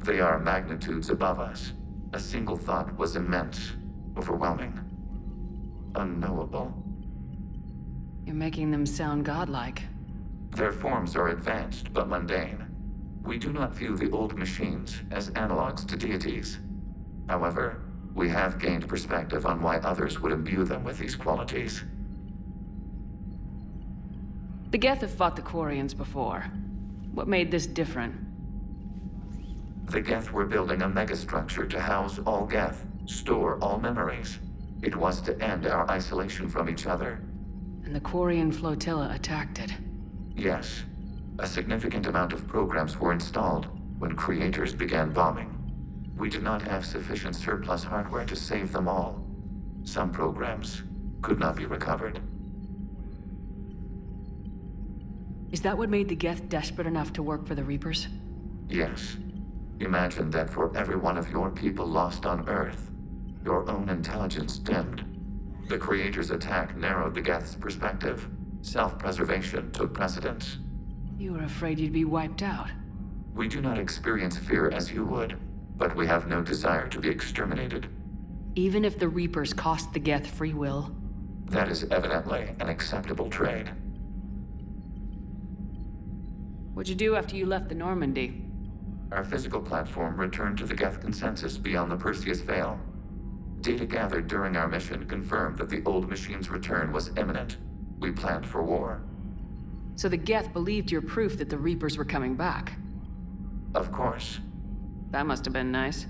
S: They are magnitudes above us. A single thought was immense, overwhelming, unknowable.
W: You're making them sound godlike.
S: Their forms are advanced but mundane. We do not view the old machines as analogs to deities. However, we have gained perspective on why others would imbue them with these qualities.
W: The Geth have fought the Quarians before. What made this different?
S: The Geth were building a megastructure to house all Geth, store all memories. It was to end our isolation from each other.
W: And the Quarian flotilla attacked it.
S: Yes. A significant amount of programs were installed when Creators began bombing. We did not have sufficient surplus hardware to save them all. Some programs could not be recovered.
W: Is that what made the Geth desperate enough to work for the Reapers?
S: Yes. Imagine that for every one of your people lost on Earth, your own intelligence dimmed. The Creators' attack narrowed the Geth's perspective. Self-preservation took precedence.
W: You were afraid you'd be wiped out.
S: We do not experience fear as you would, but we have no desire to be exterminated.
W: Even if the Reapers cost the Geth free will?
S: That is evidently an acceptable trade.
W: What'd you do after you left the Normandy?
S: Our physical platform returned to the Geth consensus beyond the Perseus Veil. Data gathered during our mission confirmed that the old machine's return was imminent. We planned for war.
W: So the Geth believed your proof that the Reapers were coming back?
S: Of course.
W: That must have been nice.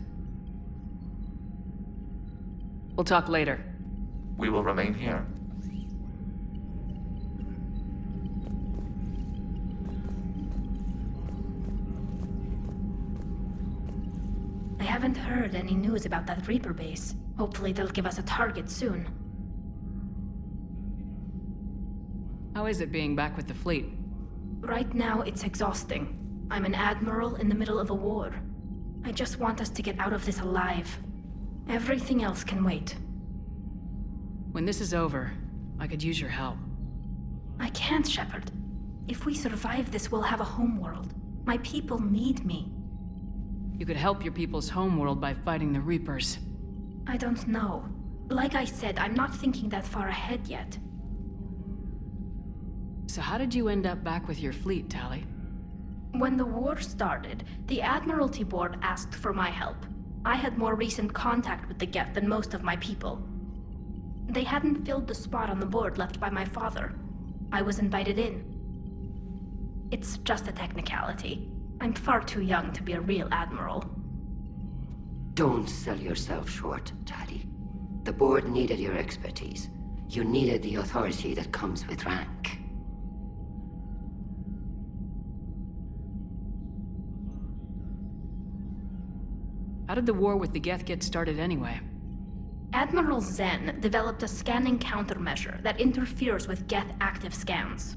W: We'll talk later.
S: We will remain here.
A: I haven't heard any news about that Reaper base. Hopefully they'll give us a target soon.
W: How is it being back with the fleet?
A: Right now, it's exhausting. I'm an Admiral in the middle of a war. I just want us to get out of this alive. Everything else can wait.
W: When this is over, I could use your help.
A: I can't, Shepard. If we survive this, we'll have a homeworld. My people need me.
W: You could help your people's homeworld by fighting the Reapers.
A: I don't know. Like I said, I'm not thinking that far ahead yet.
W: So how did you end up back with your fleet, Tali?
A: When the war started, the Admiralty Board asked for my help. I had more recent contact with the Geth than most of my people. They hadn't filled the spot on the board left by my father. I was invited in. It's just a technicality. I'm far too young to be a real admiral.
L: Don't sell yourself short, Tali. The board needed your expertise. You needed the authority that comes with rank.
W: How did the war with the Geth get started anyway?
A: Admiral Zen developed a scanning countermeasure that interferes with Geth active scans.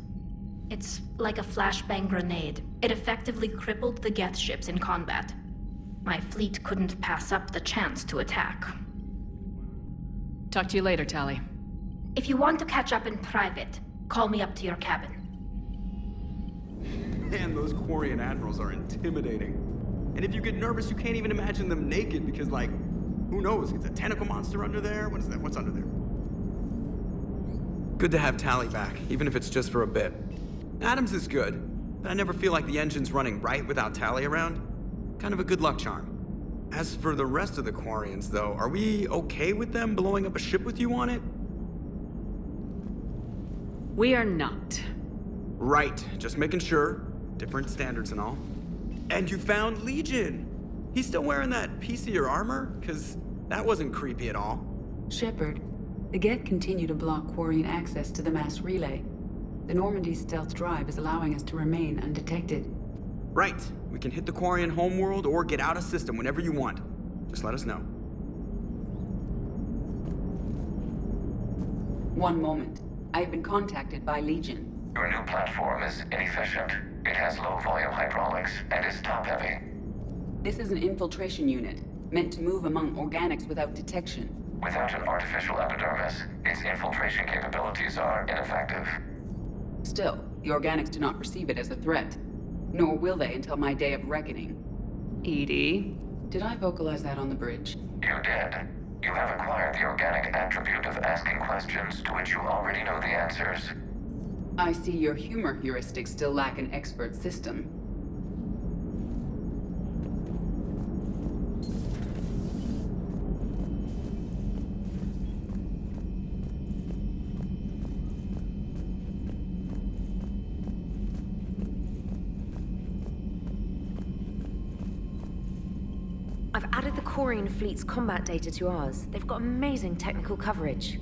A: It's like a flashbang grenade. It effectively crippled the Geth ships in combat. My fleet couldn't pass up the chance to attack.
W: Talk to you later, Tali.
A: If you want to catch up in private, call me up to your cabin.
Q: Man, those Quarian admirals are intimidating. And if you get nervous, you can't even imagine them naked because, like, who knows? It's a tentacle monster under there? What is that? What's under there? Good to have Tali back, even if it's just for a bit. Adams is good, but I never feel like the engine's running right without Tali around. Kind of a good luck charm. As for the rest of the Quarians, though, are we okay with them blowing up a ship with you on it?
W: We are not.
Q: Right, just making sure. Different standards and all. And you found Legion! He's still wearing that piece of your armor? Because that wasn't creepy at all.
E: Shepard, the Geth continue to block Quarian access to the mass relay. The Normandy stealth drive is allowing us to remain undetected.
Q: Right. We can hit the Quarian homeworld or get out of system whenever you want. Just let us know.
E: One moment. I have been contacted by Legion.
S: Your new platform is inefficient. It has low-volume hydraulics and is top-heavy.
E: This is an infiltration unit, meant to move among organics without detection.
S: Without an artificial epidermis, its infiltration capabilities are ineffective.
E: Still, the organics do not perceive it as a threat. Nor will they until my day of reckoning.
O: EDI?
E: Did I vocalize that on the bridge?
S: You did. You have acquired the organic attribute of asking questions to which you already know the answers.
E: I see your humor heuristics still lack an expert system.
B: I've added the Quarian fleet's combat data to ours. They've got amazing technical coverage.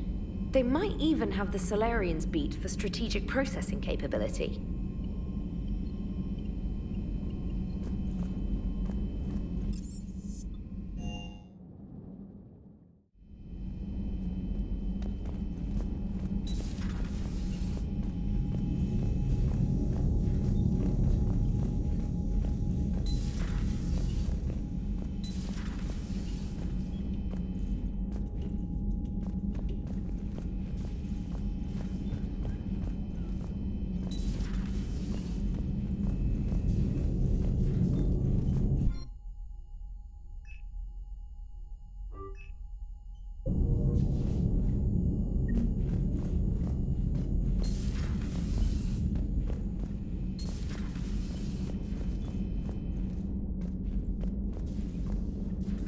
B: They might even have the Solarians beat for strategic processing capability.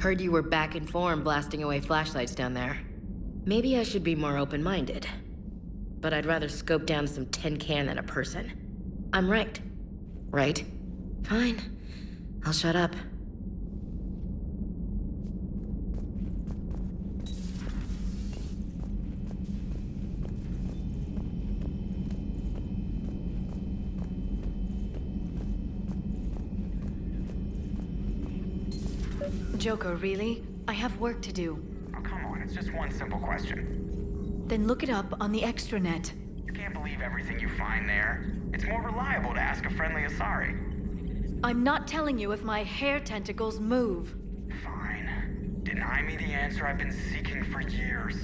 B: Heard you were back in form blasting away flashlights down there. Maybe I should be more open-minded. But I'd rather scope down some tin can than a person. I'm right. Right? Fine. I'll shut up.
H: Joker, really? I have work to do.
I: Oh, come on, it's just one simple question.
H: Then look it up on the extranet.
I: You can't believe everything you find there. It's more reliable to ask a friendly Asari.
H: I'm not telling you if my hair tentacles move.
I: Fine. Deny me the answer I've been seeking for years.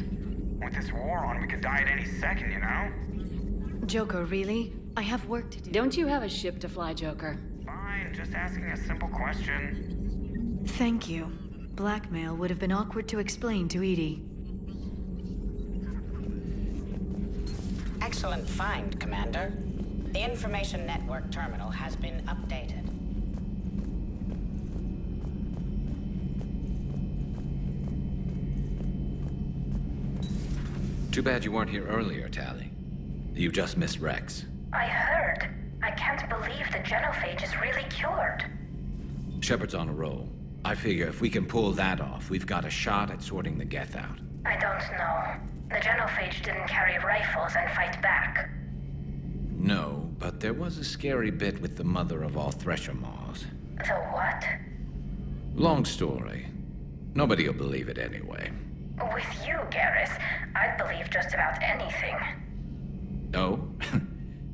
I: With this war on, we could die at any second, you know?
H: Joker, really? I have work to do.
W: Don't you have a ship to fly, Joker?
I: Fine, just asking a simple question.
H: Thank you. Blackmail would have been awkward to explain to EDI.
X: Excellent find, Commander.
G: The information network terminal has been updated.
F: Too bad you weren't here earlier, Tali. You just missed Rex.
A: I heard. I can't believe the genophage is really cured.
F: Shepard's on a roll. I figure if we can pull that off, we've got a shot at sorting the Geth out.
A: I don't know. The genophage didn't carry rifles and fight back.
F: No, but there was a scary bit with the mother of all Thresher Maws.
A: The what?
F: Long story. Nobody'll believe it anyway.
A: With you, Garrus, I'd believe just about anything.
F: Oh?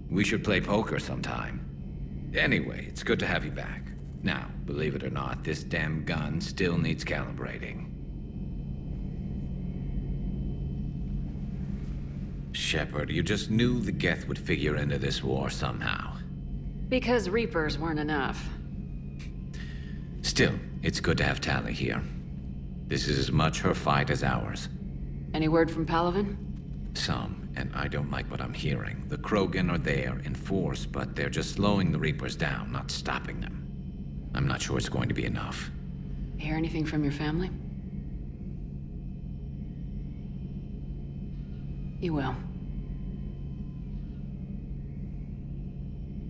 F: We should play poker sometime. Anyway, it's good to have you back. Now, believe it or not, this damn gun still needs calibrating. Shepard, you just knew the Geth would figure into this war somehow.
W: Because Reapers weren't enough.
F: Still, it's good to have Tali here. This is as much her fight as ours.
W: Any word from Palaven?
F: Some, and I don't like what I'm hearing. The Krogan are there in force, but they're just slowing the Reapers down, not stopping them. I'm not sure it's going to be enough.
W: Hear anything from your family? You will.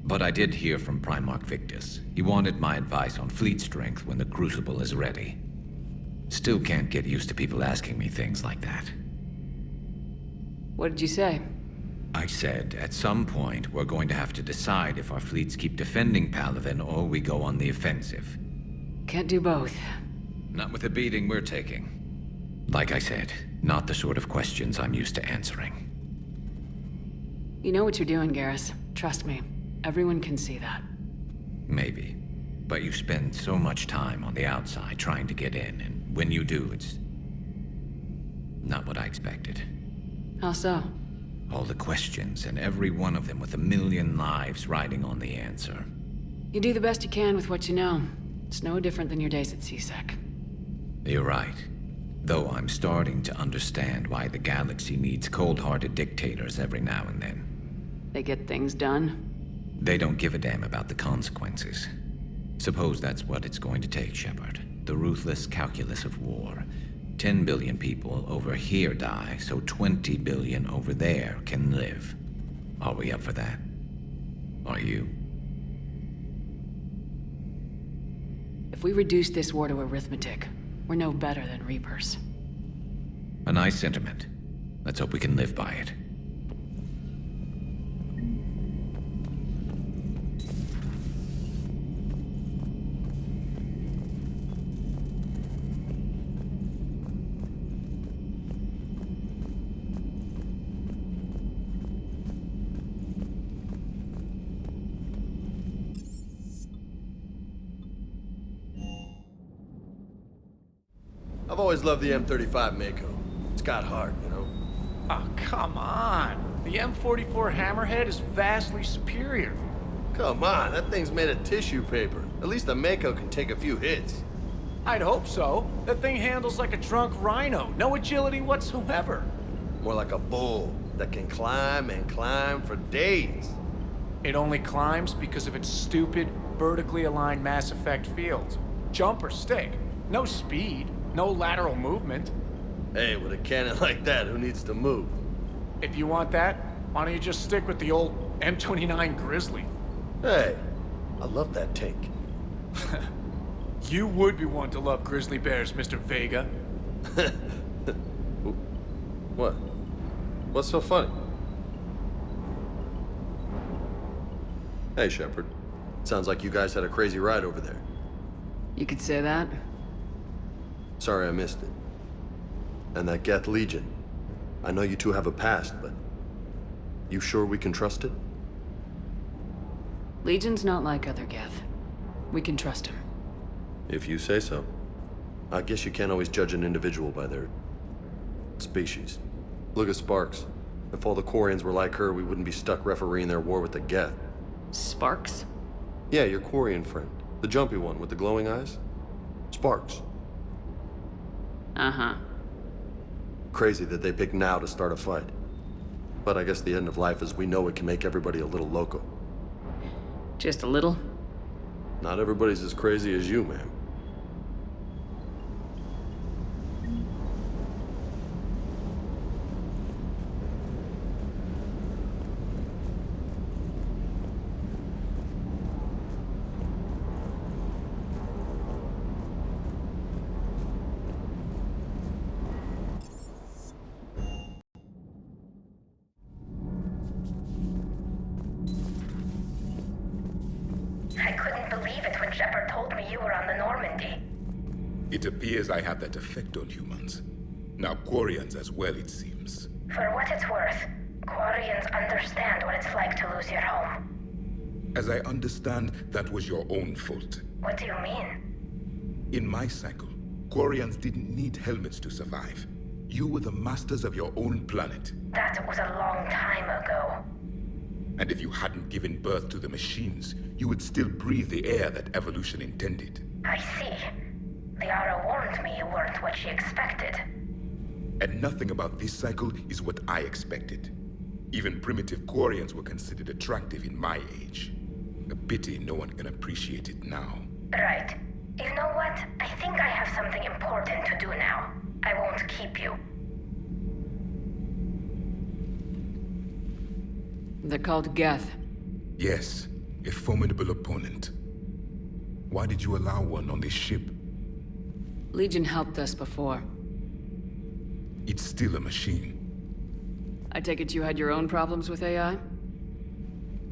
F: But I did hear from Primarch Victus. He wanted my advice on fleet strength when the Crucible is ready. Still can't get used to people asking me things like that.
W: What did you say?
F: I said, at some point, we're going to have to decide if our fleets keep defending Palaven or we go on the offensive.
W: Can't do both.
F: Not with the beating we're taking. Like I said, not the sort of questions I'm used to answering.
W: You know what you're doing, Garrus. Trust me. Everyone can see that.
F: Maybe. But you spend so much time on the outside trying to get in, and when you do, it's not what I expected.
W: How so?
F: All the questions, and every one of them with a million lives riding on the answer.
W: You do the best you can with what you know. It's no different than your days at CSEC.
F: You're right. Though I'm starting to understand why the galaxy needs cold-hearted dictators every now and then.
W: They get things done.
F: They don't give a damn about the consequences. Suppose that's what it's going to take, Shepard. The ruthless calculus of war. 10 billion people over here die, so 20 billion over there can live. Are we up for that? Are you?
W: If we reduce this war to arithmetic, we're no better than Reapers.
F: A nice sentiment. Let's hope we can live by it.
J: I've always loved the M35 Mako. It's got heart, you know?
K: Oh, come on. The M44 Hammerhead is vastly superior.
J: Come on, that thing's made of tissue paper. At least the Mako can take a few hits.
K: I'd hope so. That thing handles like a drunk rhino. No agility whatsoever.
J: More like a bull that can climb and climb for days.
K: It only climbs because of its stupid, vertically aligned Mass Effect fields. Jump or stick. No speed. No lateral movement.
J: Hey, with a cannon like that, who needs to move?
K: If you want that, why don't you just stick with the old M29 Grizzly?
J: Hey, I love that tank.
K: You would be one to love grizzly bears, Mr. Vega.
J: What? What's so funny? Hey, Shepard. Sounds like you guys had a crazy ride over there.
W: You could say that.
J: Sorry I missed it. And that Geth Legion. I know you two have a past, but you sure we can trust it?
W: Legion's not like other Geth. We can trust him.
J: If you say so. I guess you can't always judge an individual by their species. Look at Sparks. If all the Quarians were like her, we wouldn't be stuck refereeing their war with the Geth.
W: Sparks?
J: Yeah, your Quarian friend. The jumpy one with the glowing eyes. Sparks.
W: Uh-huh.
J: Crazy that they pick now to start a fight. But I guess the end of life as we know it can make everybody a little loco.
W: Just a little?
J: Not everybody's as crazy as you, ma'am.
A: I couldn't believe it when Shepard told me you were on the Normandy.
N: It appears I have that effect on humans. Now Quarians as well, it seems.
A: For what it's worth, Quarians understand what it's like to lose your home.
N: As I understand, that was your own fault.
A: What do you mean?
N: In my cycle, Quarians didn't need helmets to survive. You were the masters of your own planet.
A: That was a long time ago.
N: And if you hadn't given birth to the machines, you would still breathe the air that evolution intended.
A: I see. Liara warned me you weren't what she expected.
N: And nothing about this cycle is what I expected. Even primitive Quarians were considered attractive in my age. A pity no one can appreciate it now.
A: Right. You know what? I think I have something important to do now. I won't keep you.
W: They're called Geth.
N: Yes, a formidable opponent. Why did you allow one on this ship?
W: Legion helped us before.
N: It's still a machine.
W: I take it you had your own problems with AI?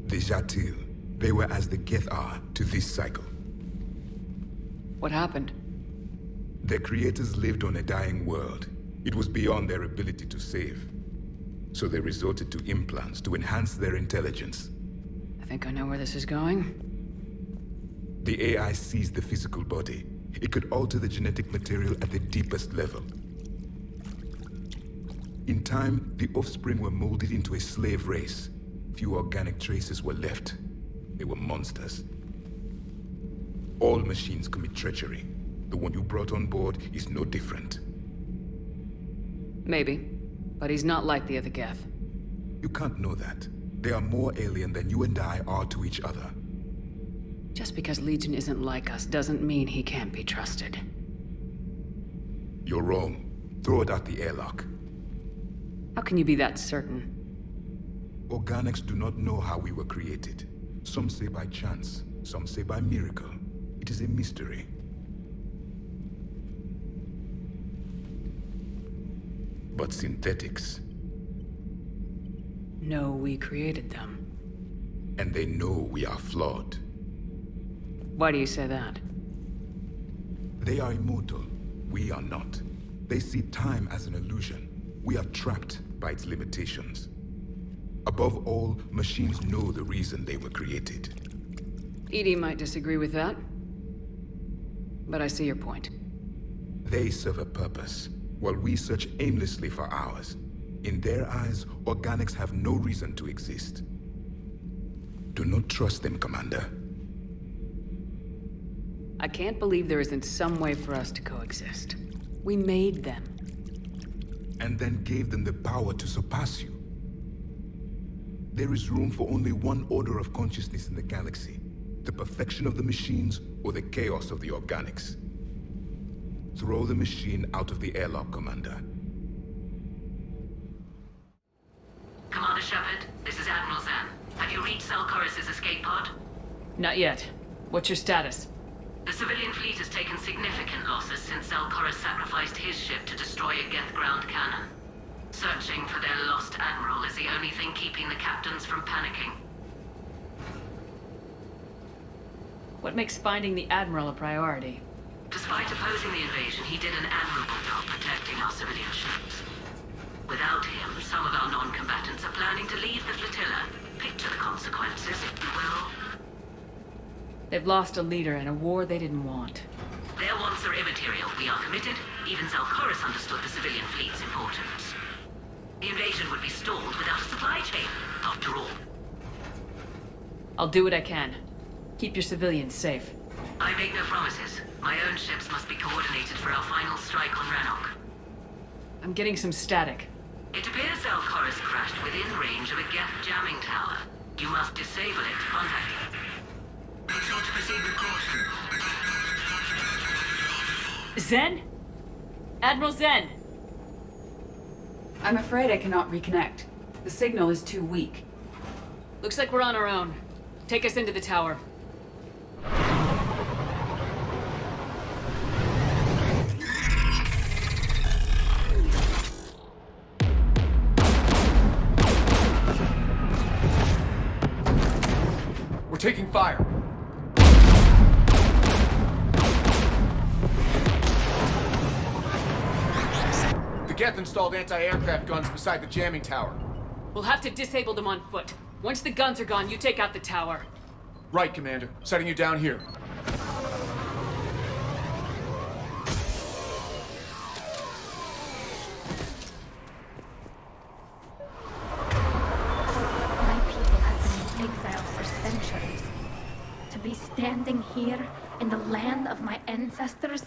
N: The Jatil. They were as the Geth are to this cycle.
W: What happened?
N: Their creators lived on a dying world. It was beyond their ability to save. So they resorted to implants to enhance their intelligence.
W: I think I know where this is going.
N: The AI seized the physical body. It could alter the genetic material at the deepest level. In time, the offspring were molded into a slave race. Few organic traces were left. They were monsters. All machines commit treachery. The one you brought on board is no different.
W: Maybe. But he's not like the other Geth.
N: You can't know that. They are more alien than you and I are to each other.
W: Just because Legion isn't like us doesn't mean he can't be trusted.
N: You're wrong. Throw it out the airlock.
W: How can you be that certain?
N: Organics do not know how we were created. Some say by chance, some say by miracle. It is a mystery. But synthetics.
W: No, we created them.
N: And they know we are flawed.
W: Why do you say that?
N: They are immortal. We are not. They see time as an illusion. We are trapped by its limitations. Above all, machines know the reason they were created.
W: EDI might disagree with that. But I see your point.
N: They serve a purpose, while we search aimlessly for ours. In their eyes, organics have no reason to exist. Do not trust them, Commander.
W: I can't believe there isn't some way for us to coexist. We made them.
N: And then gave them the power to surpass you. There is room for only one order of consciousness in the galaxy. The perfection of the machines or the chaos of the organics. Throw the machine out of the airlock, Commander.
O: Commander Shepard, this is Admiral Zan. Have you reached Koris' escape pod?
W: Not yet. What's your status?
O: The civilian fleet has taken significant losses since Koris sacrificed his ship to destroy a Geth ground cannon. Searching for their lost Admiral is the only thing keeping the captains from panicking.
W: What makes finding the Admiral a priority?
O: Despite opposing the invasion, he did an admirable job protecting our civilian ships. Without him, some of our non-combatants are planning to leave the flotilla. Picture the consequences, if you will.
W: They've lost a leader in a war they didn't want.
O: Their wants are immaterial. We are committed. Even Koris understood the civilian fleet's importance. The invasion would be stalled without a supply chain, after all.
W: I'll do what I can. Keep your civilians safe.
O: I make no promises. My own ships must be coordinated for our final strike on Rannoch.
W: I'm getting some static.
O: It appears Koris crashed within range of a Geth jamming tower. You must disable it to contact it.
W: Zen? Admiral Zen!
E: I'm afraid I cannot reconnect. The signal is too weak.
W: Looks like we're on our own. Take us into the tower.
K: We're taking fire. The Geth installed anti-aircraft guns beside the jamming tower.
W: We'll have to disable them on foot. Once the guns are gone, you take out the tower.
K: Right, Commander. Setting you down here.
A: My people have been in exile for centuries. To be standing here in the land of my ancestors.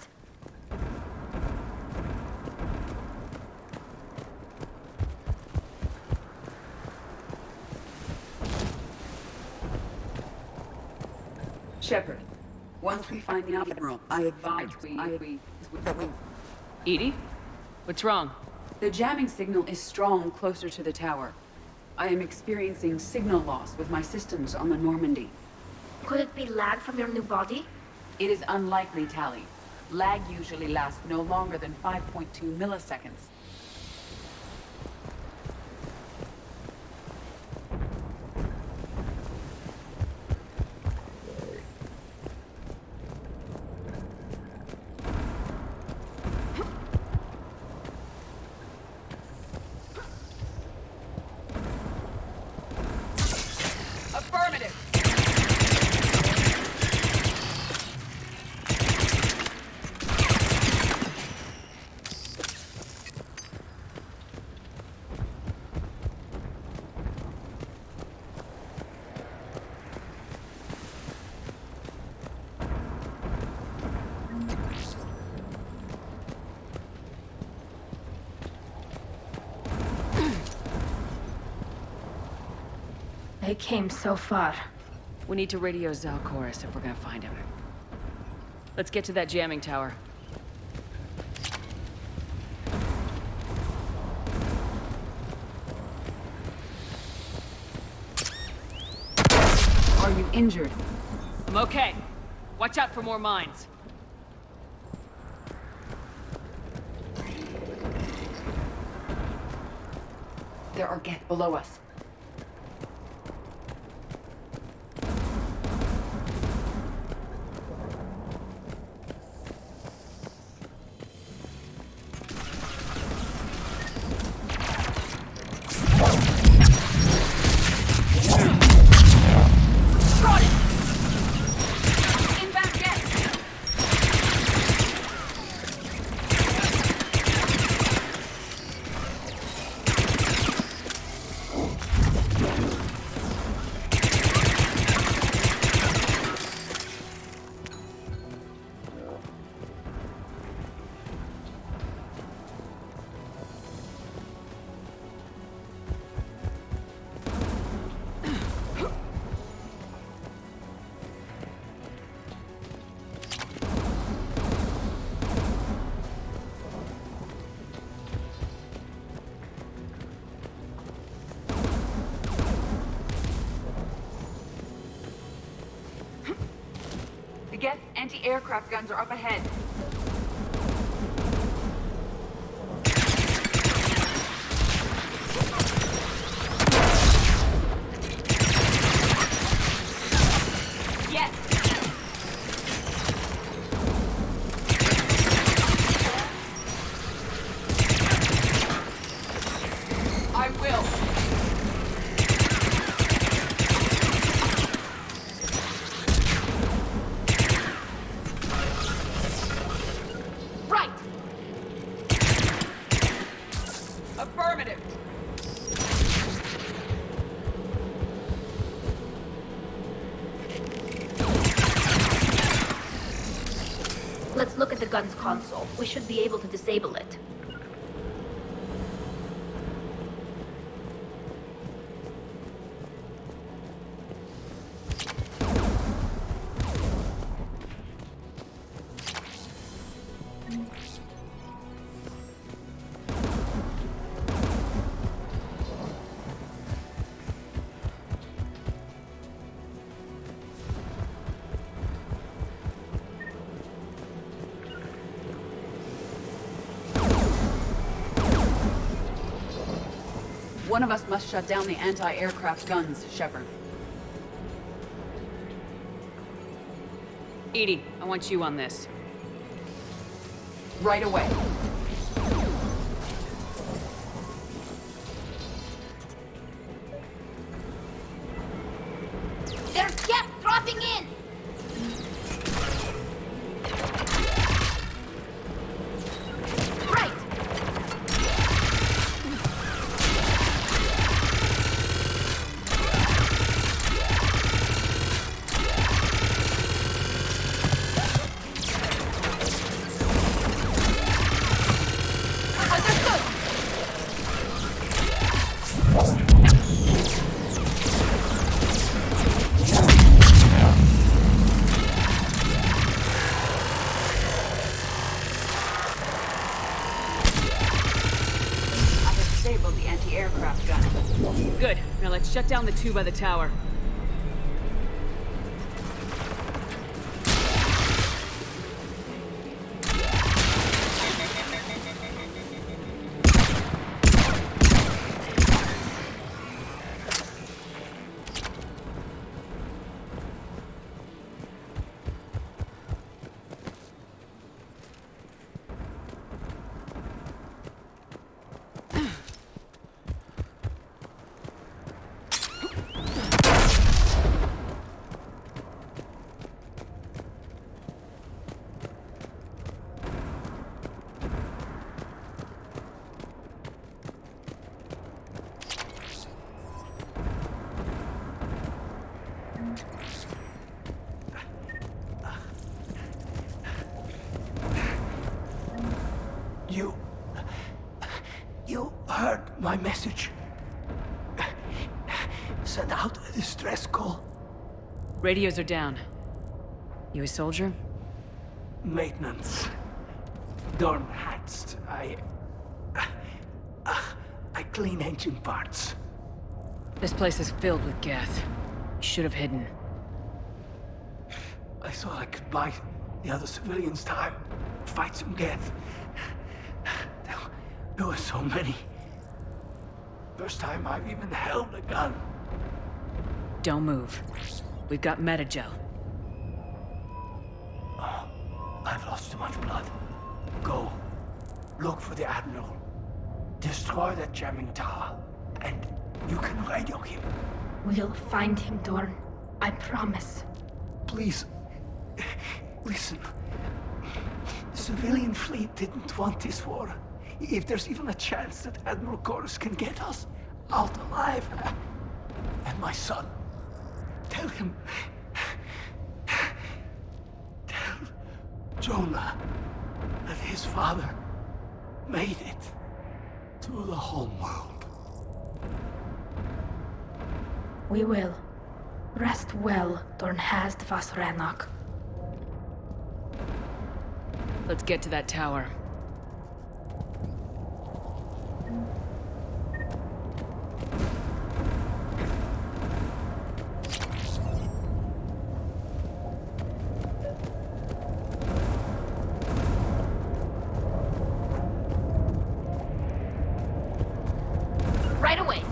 E: Shepard, once we find the Admiral, I advise we...
W: Edie? What's wrong?
E: The jamming signal is strong closer to the tower. I am experiencing signal loss with my systems on the Normandy.
A: Could it be lag from your new body?
E: It is unlikely, Tali. Lag usually lasts no longer than 5.2 milliseconds.
A: They came so far.
W: We need to radio Zal Koris if we're gonna find him. Let's get to that jamming tower.
E: Are you injured?
W: I'm okay. Watch out for more mines.
E: There are Geth below us. The Geth anti-aircraft guns are up ahead. Yes! I will. Affirmative.
A: Let's look at the gun's console. We should be able to disable it.
E: One of us must shut down the anti-aircraft guns, Shepard.
W: EDI, I want you on this.
E: Right away.
A: There's Geth dropping in! Right!
W: Good. Now let's shut down the two by the tower.
M: You heard my message. Send out a distress call.
W: Radios are down. You a soldier?
M: Maintenance. Dorn hats. I clean engine parts.
W: This place is filled with Geth. You should have hidden.
M: I thought I could buy the other civilians time. Fight some Geth. There were so many. First time I've even held a gun.
W: Don't move. We've got Metagel.
M: Oh, I've lost too much blood. Go. Look for the Admiral. Destroy that jamming tower. And you can radio him.
A: We'll find him, Dorn. I promise.
M: Please. Listen. The civilian fleet didn't want this war. If there's even a chance that Admiral Koris can get us out alive. And my son. Tell him. Tell Jonah that his father made it to the home world.
A: We will. Rest well, Dorn has vas Rannoch.
W: Let's get to that tower.
A: Right away.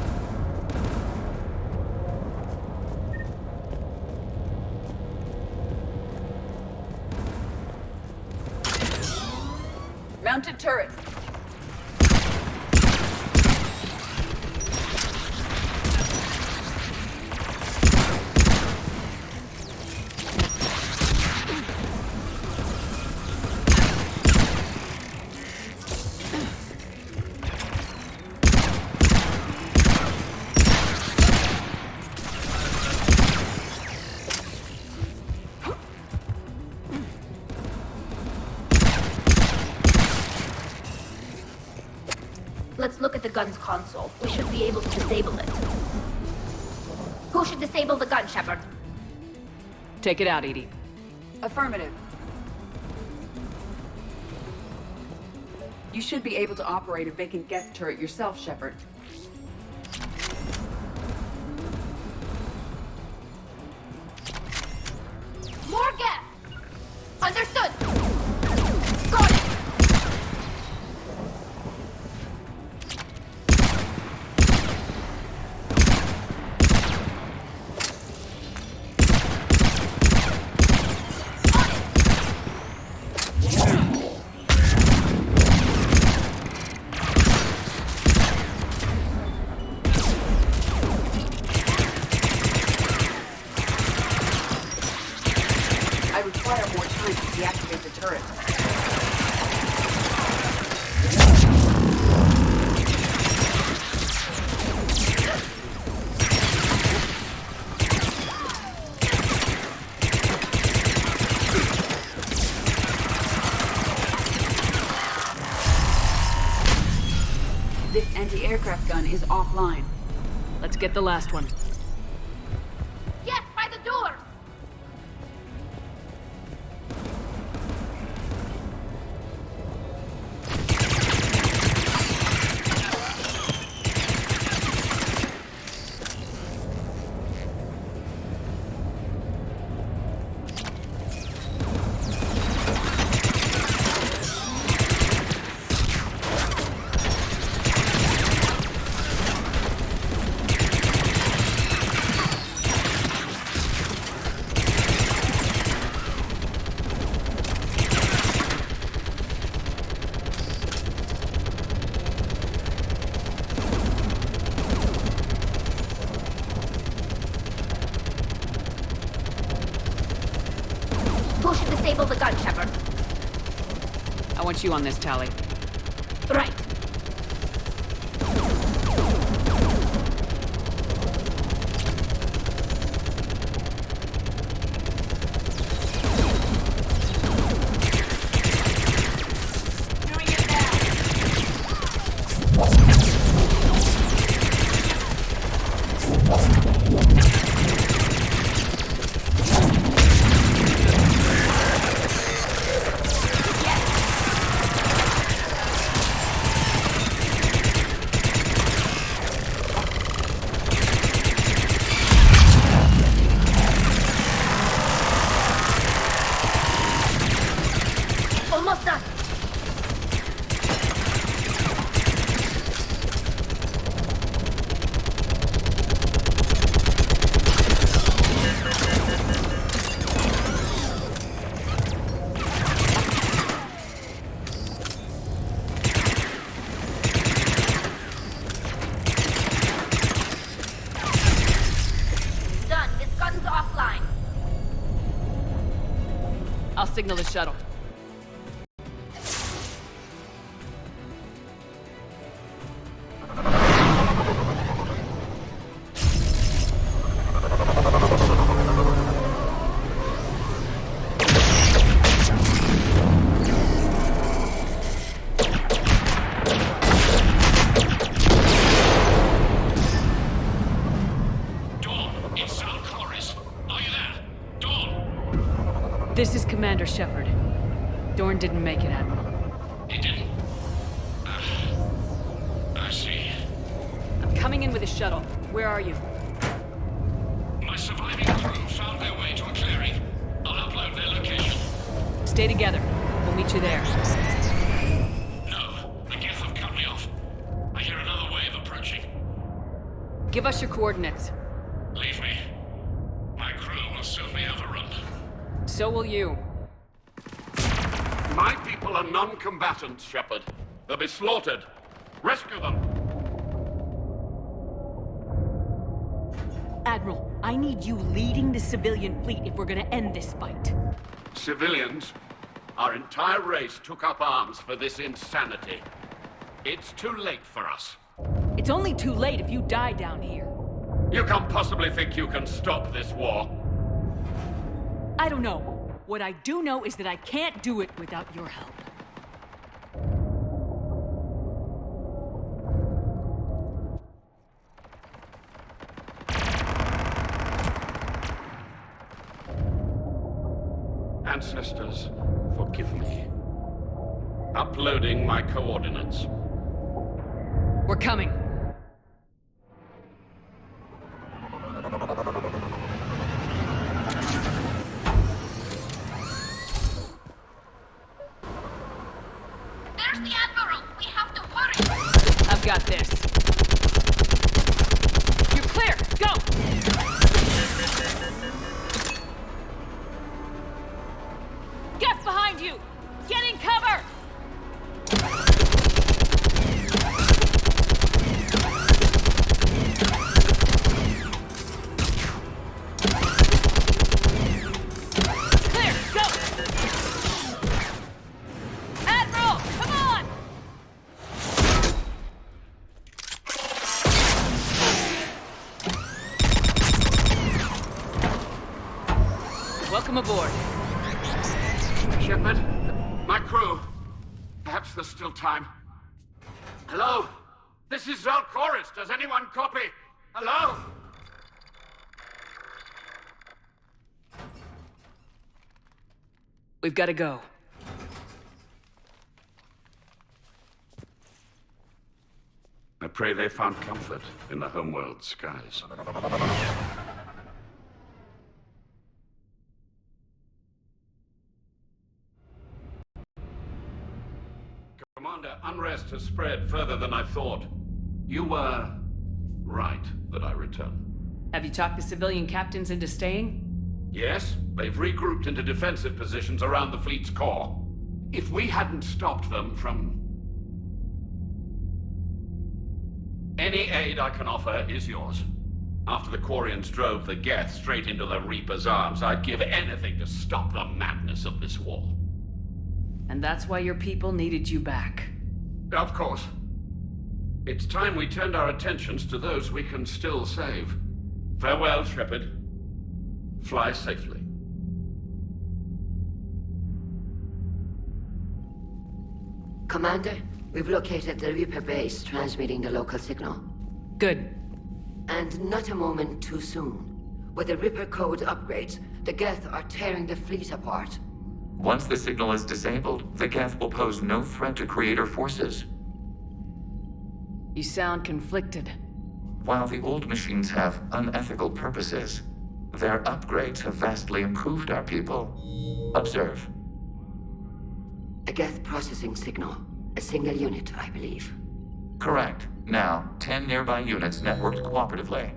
E: Mounted turret.
A: Let's look at the gun's console. We should be able to disable it. Who should disable the gun, Shepard?
W: Take it out, EDI.
E: Affirmative. You should be able to operate a vacant Geth turret yourself, Shepard.
A: More Geth! Understood! Got it!
E: This anti-aircraft gun is offline.
W: Let's get the last one.
A: Yes, by the doors! Push and disable the gun, Shepard.
W: I want you on this, Tali.
A: Right. Almost done. Done. This gun's offline.
W: I'll signal the shuttle. This is Commander Shepard. Dorn didn't make it, Admiral.
C: He didn't? I see.
W: I'm coming in with a shuttle. Where are you?
C: My surviving crew found their way to a clearing. I'll upload their location.
W: Stay together. We'll meet you there.
C: No, the Geth have cut me off. I hear another wave approaching.
W: Give us your coordinates.
C: Leave me. My crew will soon be overrun.
W: So will you.
P: My people are non-combatants, Shepard. They'll be slaughtered. Rescue them!
W: Admiral, I need you leading the civilian fleet if we're gonna end this fight.
P: Civilians, our entire race took up arms for this insanity. It's too late for us.
W: It's only too late if you die down here.
P: You can't possibly think you can stop this war.
W: I don't know. What I do know is that I can't do it without your help.
P: Ancestors, forgive me. Uploading my coordinates.
W: We're coming.
U: There's the Admiral! We have to hurry!
W: I've got this. You're clear! Go! Geth behind you! Get in cover! Clear! Go! Admiral! Come on! Welcome aboard.
P: Shepard, my crew. Perhaps there's still time. Hello? This is Koris. Does anyone copy? Hello?
W: We've got to go.
P: I pray they found comfort in the homeworld skies. Commander, unrest has spread further than I thought. You were right that I return.
W: Have you talked the civilian captains into staying?
P: Yes, they've regrouped into defensive positions around the fleet's core. If we hadn't stopped them from... Any aid I can offer is yours. After the Quarians drove the Geth straight into the Reaper's arms, I'd give anything to stop the madness of this war.
W: And that's why your people needed you back.
P: Of course. It's time we turned our attentions to those we can still save. Farewell, Shepard. Fly safely.
L: Commander, we've located the Reaper base transmitting the local signal.
W: Good.
L: And not a moment too soon. With the Reaper code upgrades, the Geth are tearing the fleet apart.
S: Once the signal is disabled, the Geth will pose no threat to Creator forces.
W: You sound conflicted.
S: While the old machines have unethical purposes, their upgrades have vastly improved our people. Observe.
L: A Geth processing signal. A single unit, I believe.
S: Correct. Now, 10 nearby units networked cooperatively.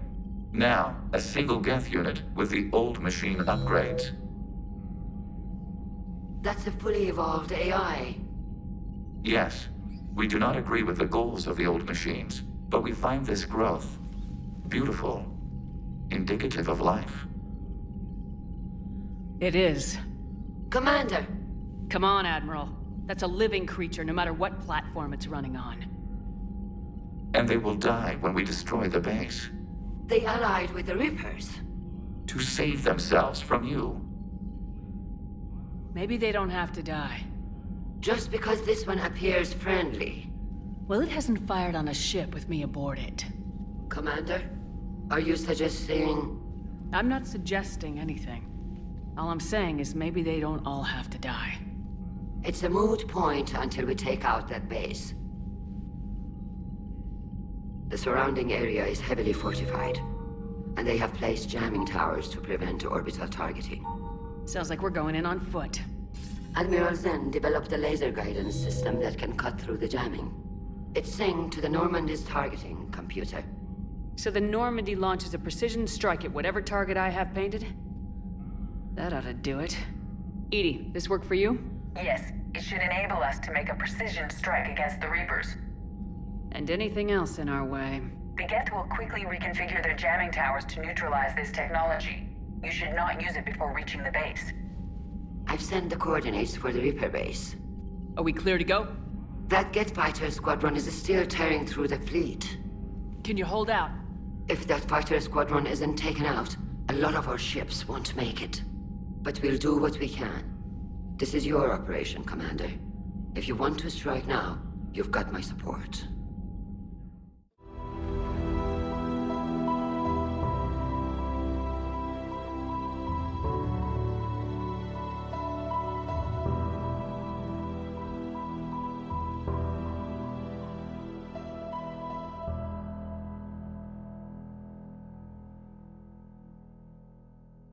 S: Now, a single Geth unit with the old machine upgrades.
L: That's a fully evolved AI.
S: Yes, we do not agree with the goals of the old machines, but we find this growth beautiful, indicative of life.
W: It is.
L: Commander!
W: Come on, Admiral. That's a living creature, no matter what platform it's running on.
S: And they will die when we destroy the base.
L: They allied with the Reapers.
S: To save themselves from you.
W: Maybe they don't have to die.
L: Just because this one appears friendly.
W: Well, it hasn't fired on a ship with me aboard it.
L: Commander, are you suggesting...
W: I'm not suggesting anything. All I'm saying is maybe they don't all have to die.
L: It's a moot point until we take out that base. The surrounding area is heavily fortified, and they have placed jamming towers to prevent orbital targeting.
W: Sounds like we're going in on foot.
L: Admiral Zen developed a laser guidance system that can cut through the jamming. It's synced to the Normandy's targeting computer.
W: So the Normandy launches a precision strike at whatever target I have painted? That ought to do it. Edie, this work for you?
D: Yes, it should enable us to make a precision strike against the Reapers.
W: And anything else in our way.
D: The Geth will quickly reconfigure their jamming towers to neutralize this technology. You should not use it before reaching the base.
L: I've sent the coordinates for the Reaper base.
W: Are we clear to go?
L: That Geth fighter squadron is still tearing through the fleet.
W: Can you hold out?
L: If that fighter squadron isn't taken out, a lot of our ships won't make it. But we'll do what we can. This is your operation, Commander. If you want to strike now, you've got my support.